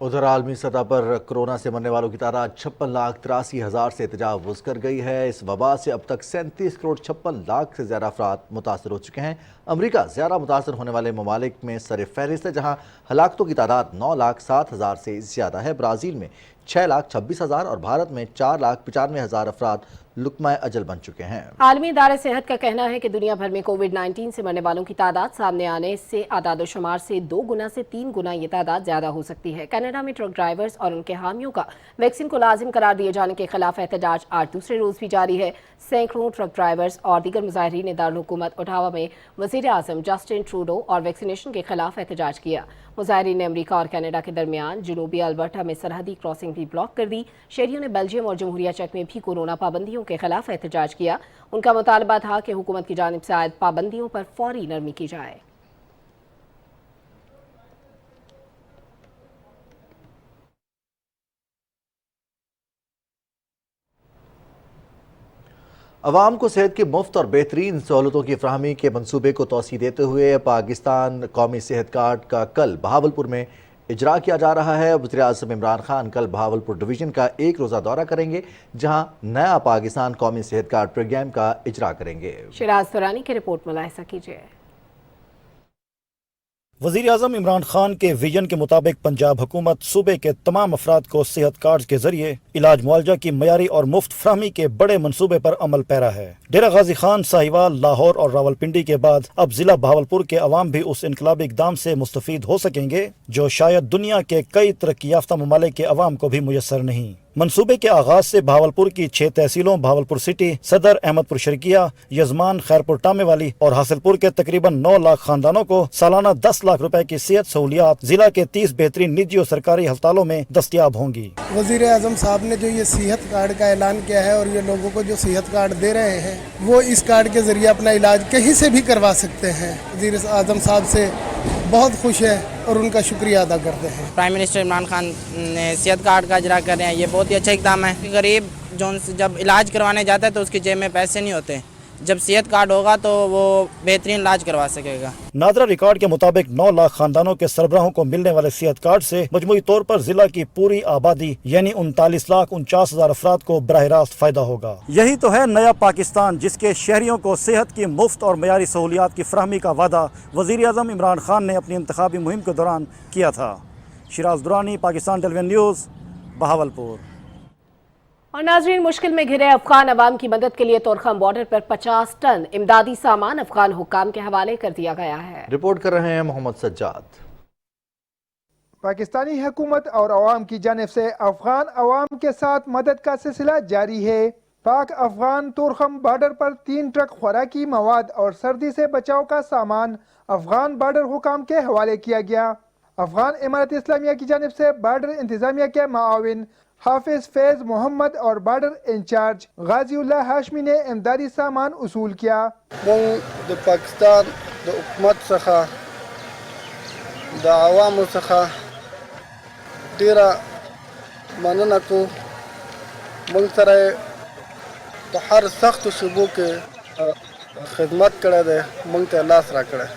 उधर आलमी सतह पर कोरोना से मरने वालों की तादाद 56,83,000 से तजावुज कर गई है। इस वबा से अब तक 37 करोड़ 56 लाख से ज़्यादा अफराद मुतासर हो चुके हैं। अमरीका ज़्यादा मुतासर होने वाले ममालिक में सर फहरिस्त है, जहाँ हलाकतों की तादाद 9,07,000 से ज़्यादा है। ब्राज़ील में 6,26,000 और भारत में 4,95,000 अफराद लुकमा अजल बन चुके हैं।
आलमी इदारे सेहत का कहना है कि दुनिया भर में कोविड-19 से मरने वालों की तादाद सामने आने से आदादोशुमार से 2 गुना से 3 गुना ये तादाद ज्यादा हो सकती है। कनाडा में ट्रक ड्राइवर्स और उनके हामियों का वैक्सीन को लाजिम करार दिए जाने के खिलाफ एहतजाज आज दूसरे रोज भी जारी है। सैकड़ों ट्रक ड्राइवर्स और दीगर मुजाहिरीन ने दारुल हुकूमत ओटावा में वज़ीर आज़म जस्टिन ट्रूडो और वैक्सीनेशन के खिलाफ एहतजाज किया। मुजाहिरीन ने अमरीका और कनाडा के दरमियान जनूबी अल्बर्टा में सरहदी क्रॉसिंग भी ब्लॉक कर दी। शहरियों ने बेल्जियम और जमहूरिया चेक में भी कोरोना पाबंदियों के खिलाफ एहतजाज किया। उनका मुतालबा था कि हुकूमत की जानिब से आयद पाबंदियों पर फौरी नरमी की जाए।
अवाम को सेहत की मुफ्त और बेहतरीन सहूलतों की फराहमी के मनसूबे को तोसी देते हुए पाकिस्तान कौमी सेहत कार्ड का कल बहावलपुर में इजरा किया जा रहा है। वज़ीर आज़म इमरान खान कल बहावलपुर डिवीज़न का एक रोज़ा दौरा करेंगे, जहां नया पाकिस्तान कौमी सेहत कार्ड प्रोग्राम का इजरा करेंगे।
शिराज तुरानी की रिपोर्ट मुलाहिजा कीजिए।
वज़ीर आज़म इमरान खान के विजन के मुताबिक पंजाब हुकूमत सूबे के तमाम अफराद को सेहत कार्ड के जरिए इलाज मुआवजा की मयारी और मुफ्त फराहमी के बड़े मनसूबे पर अमल पैरा है। डेरा गाजी खान, साहिवाल, लाहौर और रावलपिंडी के बाद अब जिला बहावलपुर के अवाम भी उस इनकलाबी इक़दाम से मुस्तफ़ीद हो सकेंगे जो शायद दुनिया के कई तरक्की याफ्ता ममालिक के अवाम को भी मुयस्सर नहीं। मंसूबे के आगाज से भावलपुर की 6 तहसीलों भावलपुर सिटी, सदर, अहमदपुर शर्किया, यजमान, खैरपुर टामेवाली और हासिलपुर के तकरीबन 9 लाख खानदानों को सालाना 10 लाख रुपए की सेहत सहूलियात जिला के 30 बेहतरीन निजी और सरकारी अस्पतालों में दस्तयाब होंगी।
वजीर आजम साहब ने जो ये सेहत कार्ड का ऐलान किया है और ये लोगों को जो सेहत कार्ड दे रहे हैं वो इस कार्ड के जरिए अपना इलाज कहीं से भी करवा सकते हैं। वजीर आजम साहब से बहुत खुश है और उनका शुक्रिया अदा करते हैं।
प्राइम मिनिस्टर इमरान खान ने सेहत कार्ड का इजरा कर रहे हैं, ये बहुत ही अच्छा इक़दाम है। गरीब जो जब इलाज करवाने जाता है तो उसकी जेब में पैसे नहीं होते, जब सेहत कार्ड होगा तो वो बेहतरीन इलाज करवा सकेगा।
नादरा रिकॉर्ड के मुताबिक 9 लाख खानदानों के सरबराहों को मिलने वाले सेहत कार्ड से मजमूई तौर पर जिला की पूरी आबादी यानी 39,49,000 अफराद को बराह रास्त फायदा होगा। यही तो है नया पाकिस्तान, जिसके शहरियों को सेहत की मुफ्त और मयारी सहूलियात की फराहमी का वादा वजीर आजम इमरान खान ने अपनी इंतखाबी मुहिम के दौरान किया था। Shiraz Durrani, Pakistan television news, Bahawalpur.
और नाजरीन, मुश्किल में घिरे अफगान अवाम की मदद के लिए तोरखम बॉर्डर पर 50 टन इमदादी सामान अफगान हुक्काम के हवाले कर दिया गया है।
रिपोर्ट कर रहे हैं मोहम्मद सज्जाद।
पाकिस्तानी हुकूमत और अवाम की जानिब से अफगान अवाम के साथ मदद का सिलसिला जारी है। पाक अफगान तोरखम बॉर्डर पर 3 ट्रक खुराकी मवाद और सर्दी से बचाव का सामान अफगान बॉर्डर हुकाम के हवाले किया गया। अफगान इमारत इस्लामिया की जानिब से बॉर्डर इंतजामिया के मुआविन हाफिज फैज मोहम्मद और बॉर्डर इंचार्ज गाजीउल्लाह हाशमी ने इमदादी सामान उसूल किया।
पाकिस्तान हुकूमत सखा अवाम सखा डेरा मनना को मंग सरे तो हर सख्त शुबों के खिदमत करे दे मंग ते अल्लाह सरा करे।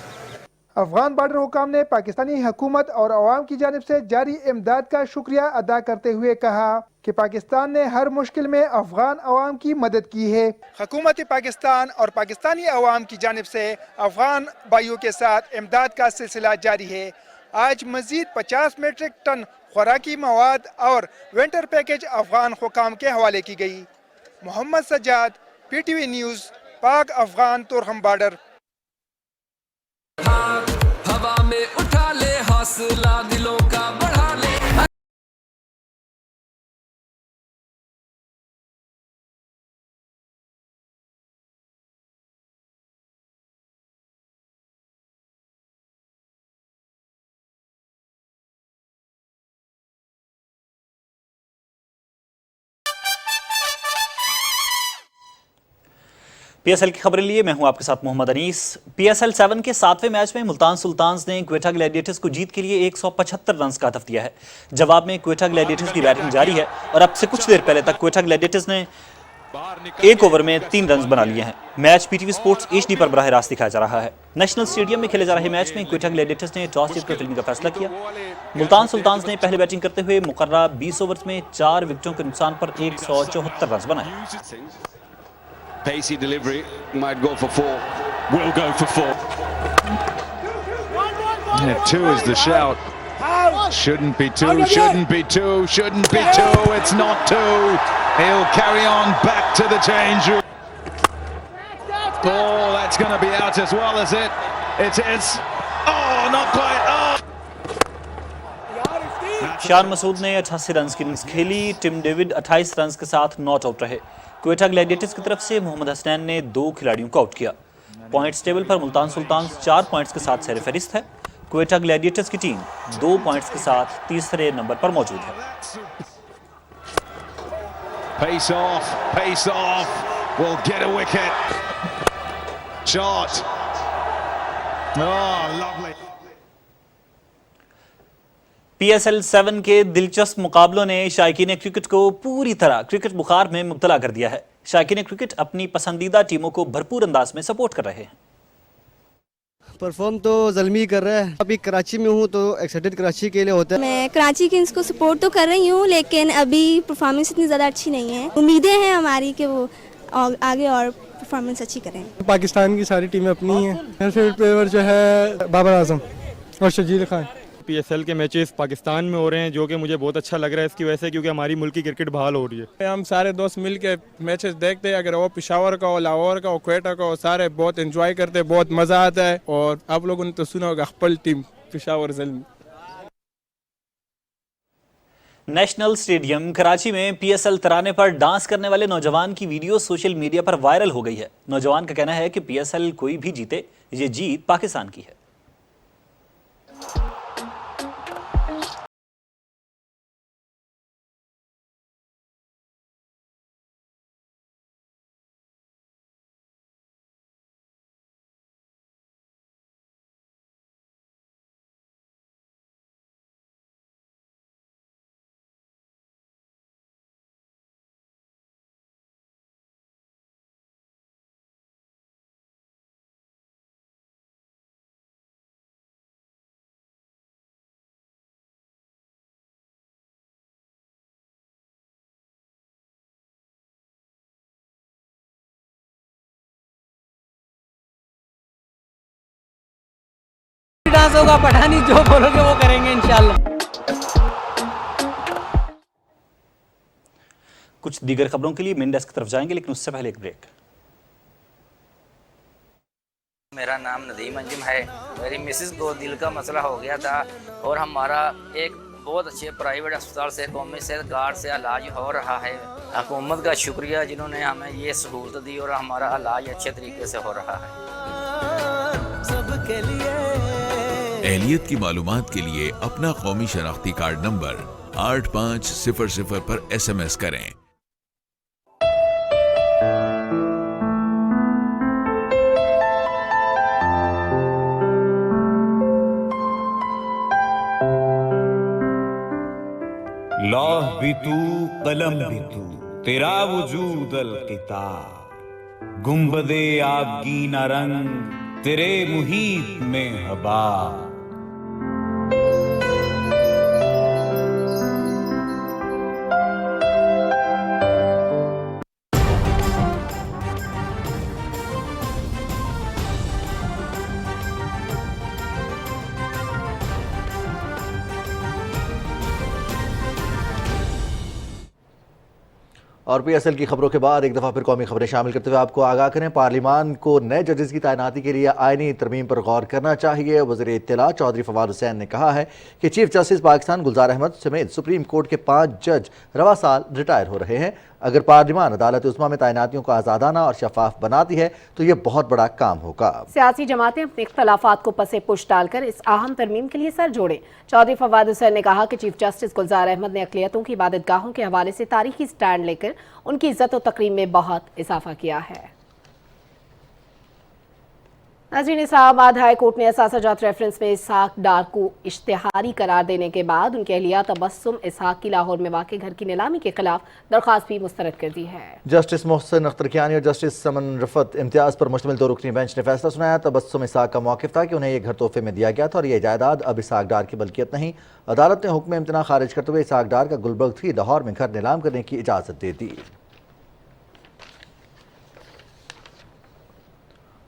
अफगान बॉर्डर हुकाम ने पाकिस्तानी हुकूमत और अवाम की जानिब से जारी इमदाद का शुक्रिया अदा करते हुए कहा कि पाकिस्तान ने हर मुश्किल में अफगान अवाम की मदद की है। हुकूमत पाकिस्तान और पाकिस्तानी अवाम की जानिब से अफगान भाइयों के साथ इमदाद का सिलसिला जारी है। आज मजीद 50 मीट्रिक टन खुराकी मवाद और विंटर पैकेज अफगान हुकाम के हवाले की गई। मोहम्मद सज्जाद, PTV न्यूज़, पाक अफगान तोरखम बॉर्डर।
हवा में उठा ले हौसला, दिलों का बढ़ा ले।
PSL की खबरें लिए मैं हूं आपके साथ मोहम्मद अनीस। PSL 7 के 7वें मैच में मुल्तान सुल्तान्स ने क्वेटा ग्लैडिएटर्स को जीत के लिए 175 रन का हदफ दिया है। जवाब में क्वेटा ग्लैडिएटर्स की बैटिंग जारी है और अब से कुछ देर पहले तक क्वेटा ग्लैडिएटर्स ने 1 ओवर में 3 रन बना लिए हैं। मैच PTV स्पोर्ट्स HD पर बराह रास्त दिखाया जा रहा है। नेशनल स्टेडियम में खेले जा रहे मैच में क्वेटा ग्लैडिएटर्स ने टॉस जीतकर फील्डिंग का फैसला किया। मुल्तान सुल्तान्स ने पहले बैटिंग करते हुए मुकर्ररा 20 ओवर्स में 4 विकेटों के नुकसान पर 174 रन बनाए।
Pacey delivery, might go for 4, will go for 4. Yeah, 2 is the shout. Shouldn't be 2, shouldn't be 2, shouldn't be 2, it's not 2. He'll carry on back to the change room. Oh, that's going to be out as well, is it? It is. Oh, not quite. Oh.
Shan Masood ने 88 run की innings खेली। Tim David 28 run के साथ not out रहे। Quetta Gladiators की तरफ से मोहम्मद हसनैन ने 2 खिलाड़ियों को आउट किया। पॉइंट्स टेबल पर मुल्तान सुल्तान्स 4 पॉइंट्स के साथ सर फहरिस्त है। क्वेटा ग्लैडिएटर्स की टीम 2 पॉइंट्स के साथ तीसरे नंबर पर मौजूद है।
Pace off, will get a wicket. Shot. Oh, lovely.
PSL 7 के दिलचस्प मुकाबलों ने शायकीन क्रिकेट को पूरी तरह क्रिकेट बुखार में मुब्तला कर दिया है। शायकीन क्रिकेट अपनी पसंदीदा टीमों को भरपूर अंदाज में सपोर्ट कर रहे हैं।
परफॉर्म तो ज़ल्मी कर रहा है। अभी कराची में हूँ तो एक्साइटेड कराची के लिए होता है।
मैं कराची किंग्स को सपोर्ट तो कर रही हूँ, लेकिन अभी परफॉर्मेंस इतनी ज़्यादा अच्छी नहीं है। उम्मीदें हैं हमारी कि वो आगे और परफॉर्मेंस अच्छी करें।
पाकिस्तान की सारी टीमें अपनी हैं। मेरा फेवरेट प्लेयर जो है बाबर आजम और शजील खान।
PSL के मैचेस पाकिस्तान में हो रहे हैं, जो कि मुझे बहुत अच्छा लग रहा है इसकी वजह से, क्योंकि हमारी मुल्क की क्रिकेट बहाल हो रही है।
हम सारे दोस्त मिल के मैचेस देखते हैं, अगर वो पिशावर का हो, लाहौर का हो, क्वेटा का हो, सारे बहुत एंजॉय करते हैं, बहुत मज़ा आता है। और आप लोगों ने तो सुना होगा खपल team Peshawar Zalmi.
National stadium Karachi میں PSL ترانے پر ڈانس کرنے والے نوجوان کی ویڈیو سوشل میڈیا پر وائرل ہو گئی ہے۔ نوجوان کا کہنا ہے کہ PSL کوئی بھی جیتے، یہ جیت پاکستان کی ہے۔
ڈانس ہوگا پٹھانی، جو بولو گے وہ کریں گے انشاءاللہ۔
کچھ دیگر خبروں کے لیے مین ڈیسک کی طرف جائیں گے، لیکن اس سے پہلے ایک بریک۔
میرا نام ندیم انجم ہے۔ میری مسز کو دل کا مسئلہ ہو گیا تھا اور ہمارا ایک بہت اچھے پرائیویٹ اسپتال سے قومی صحت کارڈ سے علاج ہو رہا ہے۔ حکومت کا شکریہ جنہوں نے ہمیں یہ سہولت دی اور ہمارا علاج اچھے طریقے سے ہو رہا ہے۔
اہلیت کی معلومات کے لیے اپنا قومی شناختی کارڈ نمبر 8500 پر SMS کریں۔
لوح بھی تو قلم بھی تو، تیرا وجود الکتاب، گنبد آبگینہ رنگ تیرے محیط میں ہبا۔
اور PSL کی خبروں کے بعد ایک دفعہ پھر قومی خبریں شامل کرتے ہوئے آپ کو آگاہ کریں، پارلیمان کو نئے ججز کی تعیناتی کے لیے آئینی ترمیم پر غور کرنا چاہیے۔ وزیر اطلاع چودھری فواد حسین نے کہا ہے کہ چیف جسٹس پاکستان گلزار احمد سمیت سپریم کورٹ کے 5 جج رواں سال ریٹائر ہو رہے ہیں۔ اگر پارلیمان عدالت عظمیٰ میں تعیناتیوں کو آزادانہ اور شفاف بناتی ہے تو یہ بہت بڑا کام ہوگا۔
سیاسی جماعتیں اپنے اختلافات کو پس پش ڈال کر اس اہم ترمیم کے لیے سر جوڑیں۔ چودھری فواد حسین نے کہا کہ چیف جسٹس گلزار احمد نے اقلیتوں کی عبادت گاہوں کے حوالے سے تاریخی سٹینڈ لے کر ان کی عزت و تکریم میں بہت اضافہ کیا ہے۔ ناظرین، اسلام آباد ہائی کورٹ نے اثاثہ جات ریفرنس میں اسحاق ڈار کو اشتہاری قرار دینے کے بعد ان کی اہلیہ تبسم اسحاق کی لاہور میں واقع گھر کی نیلامی کے خلاف درخواست بھی مسترد کر دی ہے۔
جسٹس محسن اختر کیانی اور جسٹس سمن رفت امتیاز پر مشتمل 2 رکنی بینچ نے فیصلہ سنایا۔ تبسم اسحاق کا موقف تھا کہ انہیں یہ گھر تحفے میں دیا گیا تھا اور یہ جائیداد اب اسحاق ڈار کی ملکیت نہیں۔ عدالت نے حکم امتناع خارج کرتے ہوئے اسحاق ڈار کا گلبرگ 3 لاہور میں گھر نیلام کرنے کی اجازت دے دی۔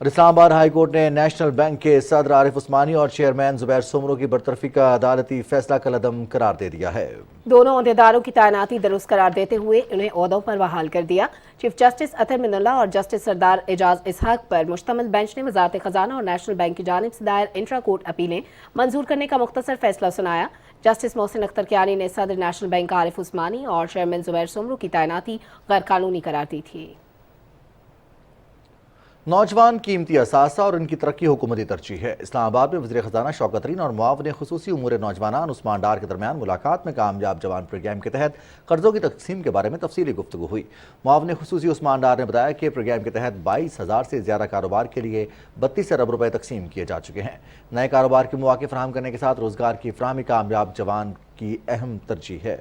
اور اسلام آباد ہائی کورٹ نے نیشنل بینک کے صدر عارف عثمانی اور چیئرمین زبیر سومرو کی برطرفی کا عدالتی فیصلہ کالعدم قرار دے دیا ہے۔
دونوں عہدیداروں کی تعیناتی درست قرار دیتے ہوئے انہیں عہدوں پر بحال کر دیا۔ چیف جسٹس اطہر من اللہ اور جسٹس سردار اعجاز اسحاق پر مشتمل بینچ نے وزارت خزانہ اور نیشنل بینک کی جانب سے دائر انٹرا کورٹ اپیلیں منظور کرنے کا مختصر فیصلہ سنایا۔ جسٹس محسن اختر کیانی نے صدر نیشنل بینک عارف عثمانی اور چیئرمین زبیر سومرو کی تعیناتی غیر قانونی قرار دی تھی۔
نوجوان قیمتی اثاثہ اور ان کی ترقی حکومتی ترجیح ہے۔ اسلام آباد میں وزیر خزانہ شوکت ترین اور معاون خصوصی امور نوجوانان عثمان ڈار کے درمیان ملاقات میں کامیاب جوان پروگرام کے تحت قرضوں کی تقسیم کے بارے میں تفصیلی گفتگو ہوئی۔ معاون خصوصی عثمان ڈار نے بتایا کہ پروگرام کے تحت 22,000 سے زیادہ کاروبار کے لیے 32 ارب روپے تقسیم کیے جا چکے ہیں۔ نئے کاروبار کے مواقع فراہم کرنے کے ساتھ روزگار کی فراہمی کامیاب جوان کی اہم ترجیح ہے۔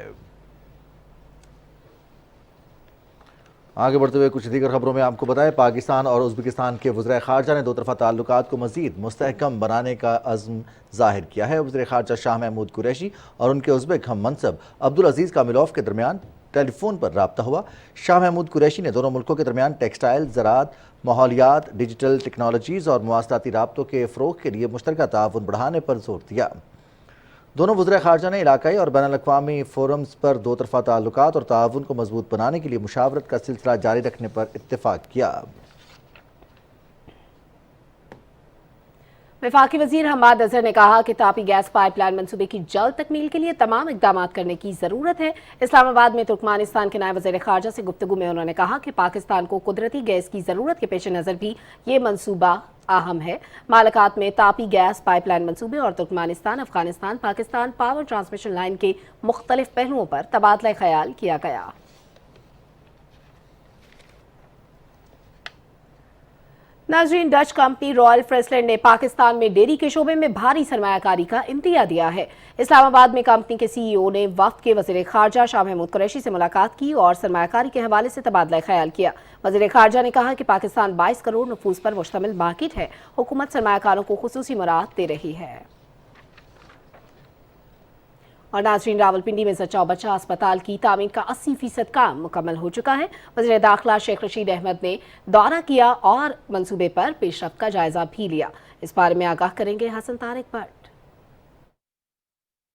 آگے بڑھتے ہوئے کچھ دیگر خبروں میں آپ کو بتائیں، پاکستان اور ازبکستان کے وزرائے خارجہ نے 2 طرفہ تعلقات کو مزید مستحکم بنانے کا عزم ظاہر کیا ہے۔ وزیر خارجہ شاہ محمود قریشی اور ان کے ازبک ہم منصب عبدالعزیز کاملوف کے درمیان ٹیلی فون پر رابطہ ہوا۔ شاہ محمود قریشی نے دونوں ملکوں کے درمیان ٹیکسٹائل، زراعت، ماحولیات، ڈیجیٹل ٹیکنالوجیز اور مواصلاتی رابطوں کے فروغ کے لیے مشترکہ تعاون بڑھانے پر زور دیا۔ دونوں وزرائے خارجہ نے علاقائی اور بین الاقوامی فورمز پر 2 طرفہ تعلقات اور تعاون کو مضبوط بنانے کے لیے مشاورت کا سلسلہ جاری رکھنے پر اتفاق کیا۔
वफाकी वजीर हमाद अजहर ने कहा कि तापी गैस पाइपलाइन मंसूबे की जल्द तकमील के लिए तमाम इकदाम करने की जरूरत है। इस्लामाबाद में तुर्कमानिस्तान के नायब वज़ीर ख़ारजा से गुफ्तगू में उन्होंने कहा कि पाकिस्तान को कुदरती गैस की जरूरत के पेश नज़र भी ये मंसूबा अहम है। मालकात में तापी गैस पाइपलाइन मंसूबे और Turkmenistan Afghanistan Pakistan power transmission line के मुख्तलिफ पहलुओं पर तबादला ख्याल किया गया। नाज़रीन, डच कंपनी रॉयल फ्रेसलैंड ने पाकिस्तान में डेयरी के शोबे में भारी सरमायाकारी का इंदिया दिया है। इस्लामाबाद में कंपनी के CEO ने वफ्द के वज़ीर ख़ारजा शाह महमूद कुरैशी से मुलाकात की और सरमायाकारी के हवाले से तबादला ख्याल किया। वज़ीर ख़ारजा ने कहा कि पाकिस्तान 22 करोड़ नफूस पर मुश्तमिल मार्केट है। हुकूमत सरमायाकारों को खुसूसी मुराद दे रही है। और नाज़रीन, रावलपिंडी में जच्चा बच्चा अस्पताल की तामीर का 80% काम मुकम्मल हो चुका है। वज़ीर दाखिला शेख रशीद अहमद ने दौरा किया और मंसूबे पर पेशरफ्त का जायजा भी लिया। इस बारे में आगाह करेंगे हसन तारिक भट्ट।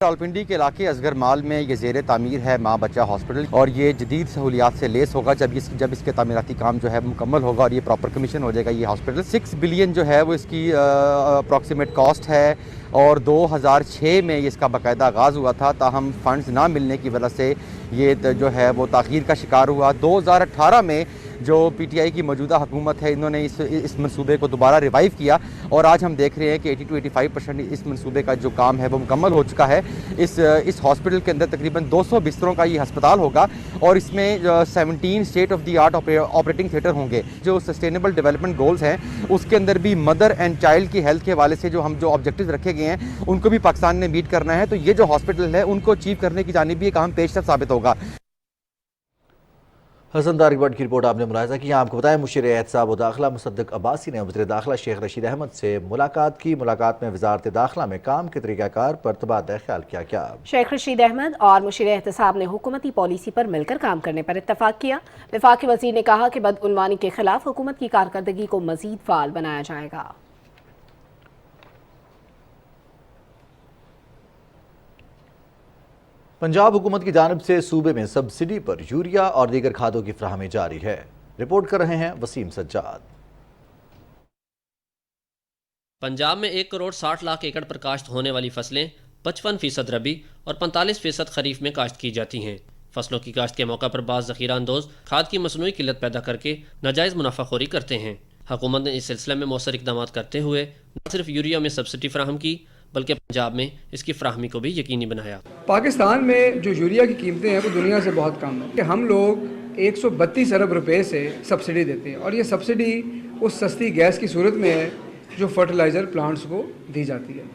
रावलपिंडी के इलाके असगर माल में ये ज़ेर तामीर है माँ बच्चा हॉस्पिटल, और ये जदीद सहूलियात से लेस होगा। जब इसके तामीराती काम जो है मुकम्मल होगा और ये प्रॉपर कमीशन हो जाएगा ये हॉस्पिटल। 6 बिलियन जो है वो इसकी अप्रॉक्सीमेट कॉस्ट है और 2006 में इसका बाकायदा आगाज़ हुआ था, ताहम फंड्स ना मिलने की वजह से ये जो है वो ताख़ीर का शिकार हुआ। 2018 में जो PTI की मौजूदा हुकूमत है, इन्होंने इस मंसूबे को दोबारा रिवाइव किया और आज हम देख रहे हैं कि 80-85% इस मंसूबे का जो काम है वो मुकम्मल हो चुका है। इस हॉस्पिटल के अंदर तकरीबन 200 बिस्तरों का ये अस्पताल होगा और इसमें 17 state of the art operating theatre होंगे। जो सस्टेनेबल डेवलपमेंट गोल्स हैं उसके अंदर भी मदर एंड चाइल्ड की हेल्थ के हवाले से जो ऑब्जेक्टिव रखे गए हैं उनको भी पाकिस्तान ने मीट करना है, तो ये जो हॉस्पिटल है उनको अचीव करने की जानिब भी एक अहम पेशरफ्त साबित होगा।
हसन तारिक भट्ट की रिपोर्ट आपने मुलाहिजा की। आपको बताया मुशीर एहतसाब व दाखिला मुसद्दक अब्बासी ने वज़ीर दाखिला शेख रशीद अहमद से मुलाकात की। मुलाकात में वज़ारत दाखिला में काम के तरीक़ाकार पर तबादला ख्याल किया गया। शेख रशीद अहमद और मुशीर एहतसाब ने हुकूमती पॉलिसी पर मिलकर काम करने पर इत्तफाक किया। वफाकी वज़ीर ने कहा कि बदउनवानी के खिलाफ हुकूमत की कारकर्दगी को मज़ीद फ़ाल बनाया जाएगा। पंजाब हुकूमत की जानिब से सूबे में सब्सिडी पर यूरिया और दीगर खादों की फराहमी जारी है। रिपोर्ट कर रहे हैं वसीम सज्जाद।
पंजाब में 1 करोड़ 60 लाख एकड़ पर काश्त होने वाली फसलें 55% रबी और 45% खरीफ में काश्त की जाती हैं। फसलों की काश्त के मौका पर बाज़ ज़ख़ीरा अंदोज़ खाद की मसनूई किल्लत पैदा करके नाजायज़ मुनाफाखोरी करते हैं। हुकूमत ने इस सिलसिले में मौसर इक़दाम करते हुए न सिर्फ यूरिया में सब्सिडी फराहम की बल्कि पंजाब में इसकी फराहमी को भी यकीनी बनाया।
पाकिस्तान में जो यूरिया की कीमतें हैं वो दुनिया से बहुत कम है कि हम लोग 132 अरब रुपए से सब्सिडी देते हैं और ये सब्सिडी उस सस्ती गैस की सूरत में है जो फर्टिलाइज़र प्लांट्स को दी जाती है।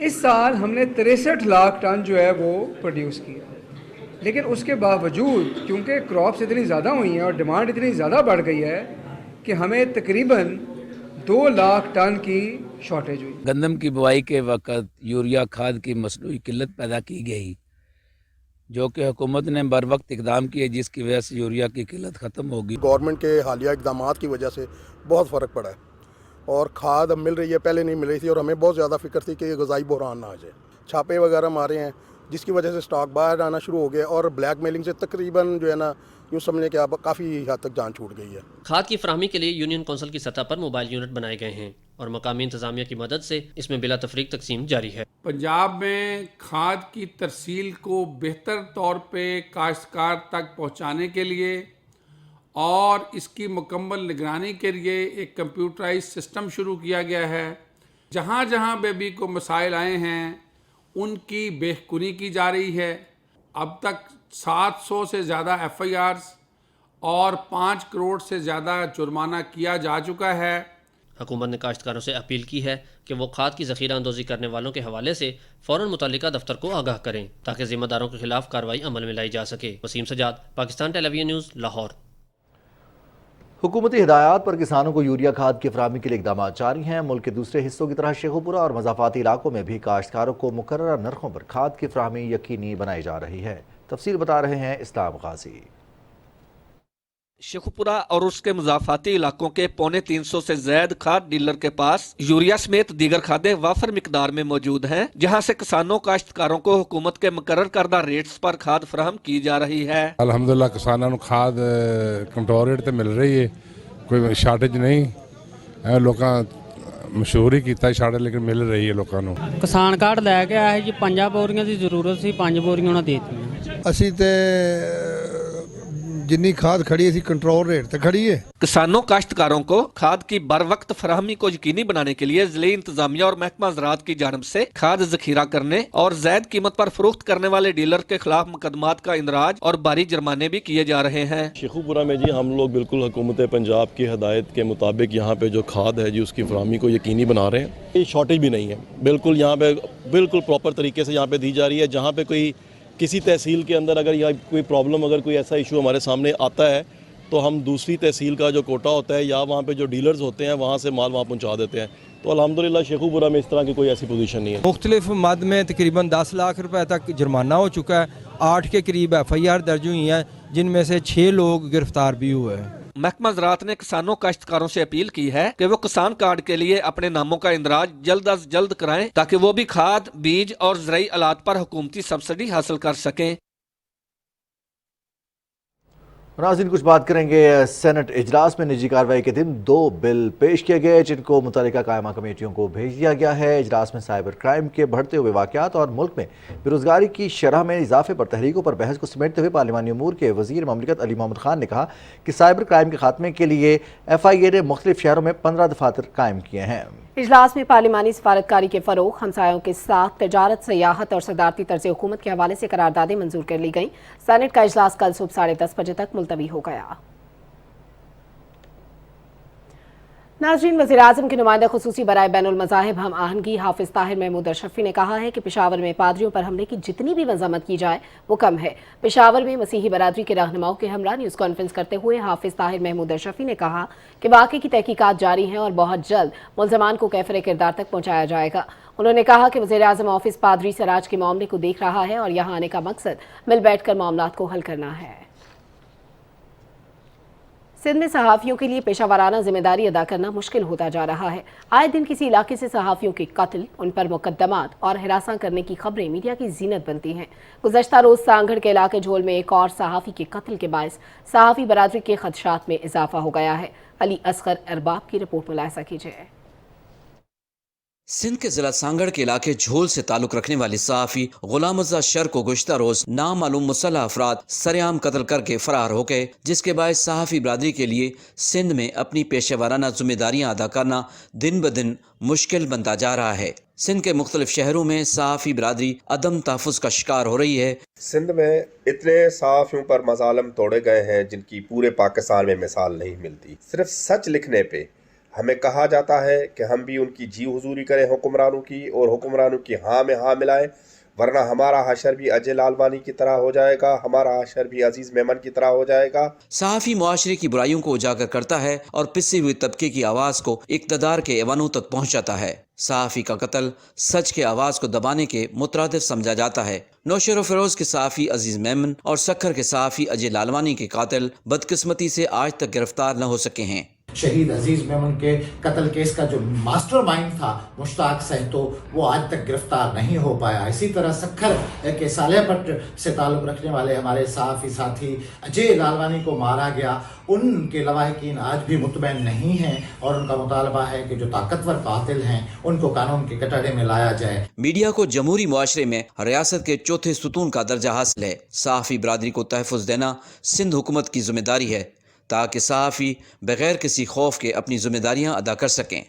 इस साल हमने 63 लाख टन जो है वो प्रोड्यूस किया, लेकिन उसके बावजूद क्योंकि क्रॉप्स इतनी ज़्यादा हुई हैं और डिमांड इतनी ज़्यादा बढ़ गई है कि हमें तकरीबन 2 लाख टन की शॉर्टेज हुई।
गंदम की बुआई के वक्त यूरिया खाद की मसनूई किल्लत पैदा की गई, जो कि हुकूमत ने बर वक्त इकदाम किए, जिसकी वजह से यूरिया की किल्लत ख़त्म होगी।
गवर्नमेंट के हालिया इकदाम की वजह से बहुत फ़र्क पड़ा है और खाद अब मिल रही है, पहले नहीं मिल रही थी और हमें बहुत ज़्यादा फिक्र थी कि ये ग़ज़ाई बहरान ना आ जाए। छापे वगैरह मारे हैं जिसकी वजह से स्टॉक बाहर आना शुरू हो गया और ब्लैक मेलिंग से तकरीबन जो है ना यूँ समझने के अब काफ़ी हद तक जान छूट गई है।
खाद की फराहमी के लिए यूनियन कौंसिल की सतह पर मोबाइल यूनिट बनाए गए हैं और मकामी इंतजामिया की मदद से इसमें बिला तफरीक तकसीम जारी है।
पंजाब में खाद की तरसील को बेहतर तौर पे काश्तकार तक पहुँचाने के लिए और इसकी मुकम्मल निगरानी के लिए एक कंप्यूटराइज सिस्टम शुरू किया गया है। जहाँ जहाँ बेबी को मसाइल आए हैं उनकी बेहकुनी की जा रही है। अब तक 700 से ज़्यादा FIRs और 5 करोड़ से ज़्यादा जुर्माना किया जा चुका है।
हुकूमत ने काश्तकारों से अपील की है कि वो खाद की ज़ख़ीरा अंदोज़ी करने वालों के हवाले से फ़ौरन मुतल्लिका दफ्तर को आगाह करें ताकि ज़िम्मेदारों के खिलाफ कार्रवाई अमल में लाई जा सके। Waseem Sajjad, Pakistan television news, Lahore.
हुकूमती हिदायत पर किसानों को यूरिया खाद की फराहमी के लिए इकदाम जारी हैं। मुल्क के दूसरे हिस्सों की तरह शेखुपुरा और मज़ाफ़ाती इलाकों में भी काश्तकारों को मुकर्रर नरखों पर खाद की फराहमी यकीनी बनाई जा रही है। तफसील बता रहे हैं इस्लाम गाजी।
शेखुपुरा और उसके मुजाफाती इलाकों के 350 से ज़ायद खाद डीलर के पास यूरिया समेत दीगर खादें वाफर मिकदार में मौजूद हैं, जहां से किसानों काश्तकारों को हुकूमत के मुकर्रर करदा रेट्स पर खाद फराहम की जा रही है।
अल्हम्दुलिल्लाह किसानों को खाद कंट्रोल रेट ते मिल रही है, कोई शार्टेज नहीं। लोग ਮਸ਼ਹੂਰ ਹੀ ਕੀਤਾ ਛਾੜੇ ਲੇਕਿਨ ਮਿਲ ਰਹੀ ਹੈ ਲੋਕਾਂ ਨੂੰ।
ਕਿਸਾਨ ਕਾਰਡ ਲੈ ਕੇ ਆਏ ਜੀ 5 ਬੋਰੀਆਂ ਦੀ ਜ਼ਰੂਰਤ ਸੀ 5 ਬੋਰੀਆਂ ਉਹਨਾਂ ਦੇ ਦਿੱਤੀਆਂ।
ਅਸੀਂ ਤੇ जिन्नी खाद खड़ी है कंट्रोल रेट तो खड़ी है।
किसानों काश्तकारों को खाद की बर वक्त फराहमी को यकीनी बनाने के लिए जिले इंतजामिया और महकमा ज़राअत की जानब से खाद जखीरा करने और ज़ायद कीमत पर फरोख्त करने वाले डीलर के खिलाफ मुकदमात का इंदराज और भारी जुर्माने भी किए जा रहे हैं।
शेखुपुरा में जी हम लोग बिल्कुल हुकूमत पंजाब की हदायत के मुताबिक यहाँ पे जो खाद है जी उसकी फराहमी को यकीनी बना रहे हैं। ये शॉर्टेज भी नहीं है, बिल्कुल यहाँ पे बिल्कुल प्रॉपर तरीके से यहाँ पे दी जा रही है। जहाँ पे कोई किसी तहसील के अंदर अगर या कोई प्रॉब्लम अगर कोई ऐसा इशू हमारे सामने आता है तो हम दूसरी तहसील का जो कोटा होता है या वहाँ पे जो डीलर्स होते हैं वहाँ से माल वहाँ पहुँचा देते हैं। तो अल्हम्दुलिल्लाह शेखुपुरा में इस तरह की कोई ऐसी पोजीशन नहीं है।
मुख्तलिफ मद में तकरीबन 10 लाख रुपए तक जुर्माना हो चुका है। 8 के करीब FIR दर्ज हुई हैं जिनमें से 6 लोग गिरफ्तार भी हुए हैं।
महकमा ज़राअत ने किसानों काश्तकारों से अपील की है कि वो किसान कार्ड के लिए अपने नामों का इंदराज जल्द अज जल्द कराएं ताकि वो भी खाद, बीज और ज़राई आलात पर हुकूमती सब्सिडी हासिल कर सकें।
नाज़रीन, कुछ बात करेंगे सेनेट इजलास में निजी कार्रवाई के दिन 2 बिल पेश किए गए जिनको मुतल्लिका कायमा कमेटियों को भेज दिया गया है। इजलास में साइबर क्राइम के बढ़ते हुए वाक़यात और मुल्क में बेरोज़गारी की शरह में इजाफे पर तहरीकों पर बहस को समेटते हुए पार्लिमानी अमूर के वज़ीर ममलिकत अली मोहम्मद खान ने कहा कि साइबर क्राइम के खात्मे के लिए FIA ने मुख्तलिफ शहरों में 15 दफातर कायम किए हैं।
इजलास में पार्लिमानी सफारतकारी के फ़रोग़, हमसायों के साथ तजारत, सियाहत और सदारती तर्ज़ हुकूमत के हवाले से करारदादें मंजूर कर ली गईं। सेनेट का इजलास कल सुबह 10:30 बजे तक मुलतवी हो गया। नाज़रीन, वज़ीर-ए-आज़म के नुमाइंदा खुसूसी बराए बैनुल मज़ाहिब हम आहंगी हाफिज़ ताहिर महमूद अशरफी ने कहा है कि पेशावर में पादरियों पर हमले की जितनी भी मज़म्मत की जाए वो कम है। पेशावर में मसीही बरादरी के रहनुमाओं के हमरा न्यूज़ कॉन्फ्रेंस करते हुए हाफिज़ ताहिर महमूद अशरफी ने कहा कि वाक़े की तहकीकात जारी हैं और बहुत जल्द मुल्ज़मान को कैफ़रे किरदार तक पहुँचाया जाएगा। उन्होंने कहा कि वज़ीर-ए-आज़म ऑफिस पादरी सराज के मामले को देख रहा है और यहाँ आने का मकसद मिल बैठ कर मामलात को हल करना है। सिंध में सहाफ़ियों के लिए पेशावराना जिम्मेदारी अदा करना मुश्किल होता जा रहा है। आए दिन किसी इलाके से सहाफ़ियों के कत्ल, उन पर मुकदमात और हिरासा करने की खबरें मीडिया की जीनत बनती हैं। गुज़श्ता रोज़ सांगड़ के इलाके झोल में एक और सहाफ़ी के कत्ल के बायस सहाफ़ी बरादरी के खदशात में इजाफा हो गया है। अली असगर अरबाब की रिपोर्ट मुलाहिज़ा कीजिए।
सिंध के जिला सांगड़ के इलाके झोल से ताल्लुक रखने वाले सहाफ़ी गुलाम रज़ा शर को गुज़श्ता रोज नामालूम मुसल्लह अफराद सरेआम कत्ल करके फरार हो गए, जिसके बायस सहाफ़ी बरादरी के लिए सिंध में अपनी पेशेवराना जिम्मेदारियाँ अदा करना दिन ब दिन मुश्किल बनता जा रहा है। सिंध के मुख्तलिफ शहरों में सहाफ़ी बरादरी अदम तहफ़्फ़ुज़ का शिकार हो रही है।
सिंध में इतने सहाफ़ियों पर मज़ालिम तोड़े गए हैं जिनकी पूरे पाकिस्तान में मिसाल नहीं मिलती। सिर्फ सच लिखने पे हमें कहा जाता है कि हम भी उनकी जी हुजूरी करें हुक्मरानों की और हुक्मरानों की हाँ में हाँ मिलाएं, वरना हमारा हशर भी अजय लालवानी की तरह हो जाएगा, हमारा हशर भी अजीज मेमन की तरह हो जाएगा।
सहाफ़ी मुआशरे की बुराइयों को उजागर करता है और पिसी हुई तबके की आवाज़ को इक़्तिदार के ऐवानों तक पहुँचाता है। सहाफ़ी का कत्ल सच के आवाज़ को दबाने के मुतरादिफ समझा जाता है। नौशेर फिरोज के सहाफ़ी अजीज मेमन और सखर के सहाफ़ी अजय लालवानी के कातिल बदकिस्मती से आज तक गिरफ्तार न हो सके हैं।
शहीद अजीज मेमन के कत्ल केस का जो मास्टरमाइंड था मुश्ताक सहतो, वो आज तक गिरफ्तार नहीं हो पाया। इसी तरह सखर के सालेपट से ताल्लुक़ रखने वाले हमारे सहाफ़ी साथी अजय लालवानी को मारा गया। उनके लवाहिकीन आज भी मुतमईन नहीं हैं और उनका मुतालबा है कि जो ताकतवर कातिल हैं उनको कानून के कटघरे में लाया जाए।
मीडिया को जमहूरी मुआशरे में रियासत के चौथे सुतून का दर्जा हासिल है। सहाफ़ी बरादरी को तहफ़्फ़ुज़ देना सिंध हुकूमत की जिम्मेदारी है ताकि सहाफ़ी बगैर किसी खौफ के अपनी जिम्मेदारियां अदा कर सकें।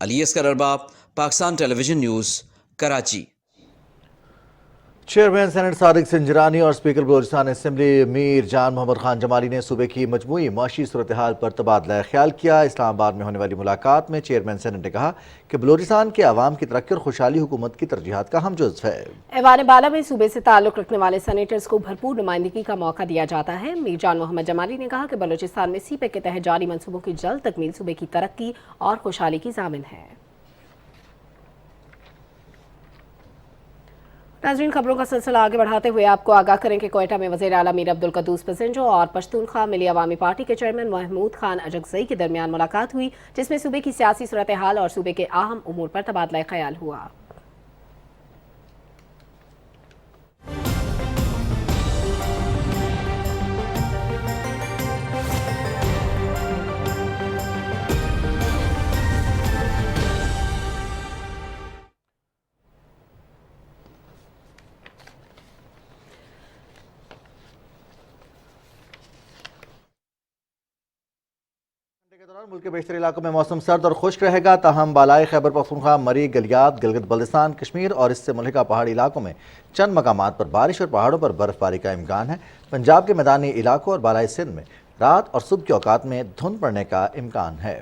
Ali Asghar Arbab, Pakistan television news, Karachi.
Chairman senate Sadiq Sanjrani और स्पीकर बलोचिस्तान असम्बली मीर जान मोहम्मद खान जमाली ने सूबे की मजमूई माशी सूरत हाल पर तबादला ख्याल किया। इस्लामाबाद में होने वाली मुलाकात में चेयरमैन सेनेट ने कहा कि बलोचिस्तान के आवाम की तरक्की और खुशहाली हुकूमत की तरजीहात का हम जुज़्व है। ऐवान बाला में सूबे से ताल्लुक़ रखने वाले सेनेटर्स को भरपूर नुमाइंदगी का मौका दिया जाता है। मीर जान मोहम्मद जमाली ने कहा कि बलोचिस्तान में सीपैक के तहत जारी मनसूबों की जल्द तकमील सूबे की तरक्की और खुशहाली की ज़ामिन है। नाज़रीन, खबरों का सिलसिला आगे बढ़ाते हुए आपको आगाह करें कि कोयटा में वज़ीर आला मीर अब्दुल कद्दूस पसंजो और पश्तूनख्वा मिली अवामी पार्टी के चेयरमैन महमूद खान अजगज़ई के दरमियान मुलाकात हुई, जिसमें सूबे की सियासी सूरत हाल और सूबे के अहम उमूर पर तबादला ख्याल हुआ। मुल्क के बेशतर इलाकों में मौसम सर्द और खुश्क रहेगा, ताहम बालाई खैबर पख्तूनख्वा, मरी, गलियात, गिलगित बल्तिस्तान, कश्मीर और इससे मुल्हिका पहाड़ी इलाकों में चंद मकामात पर बारिश और पहाड़ों पर बर्फबारी का इम्कान है। पंजाब के मैदानी इलाकों और बालाई सिंध में रात और सुबह के औकात में धुंध पड़ने का इम्कान है।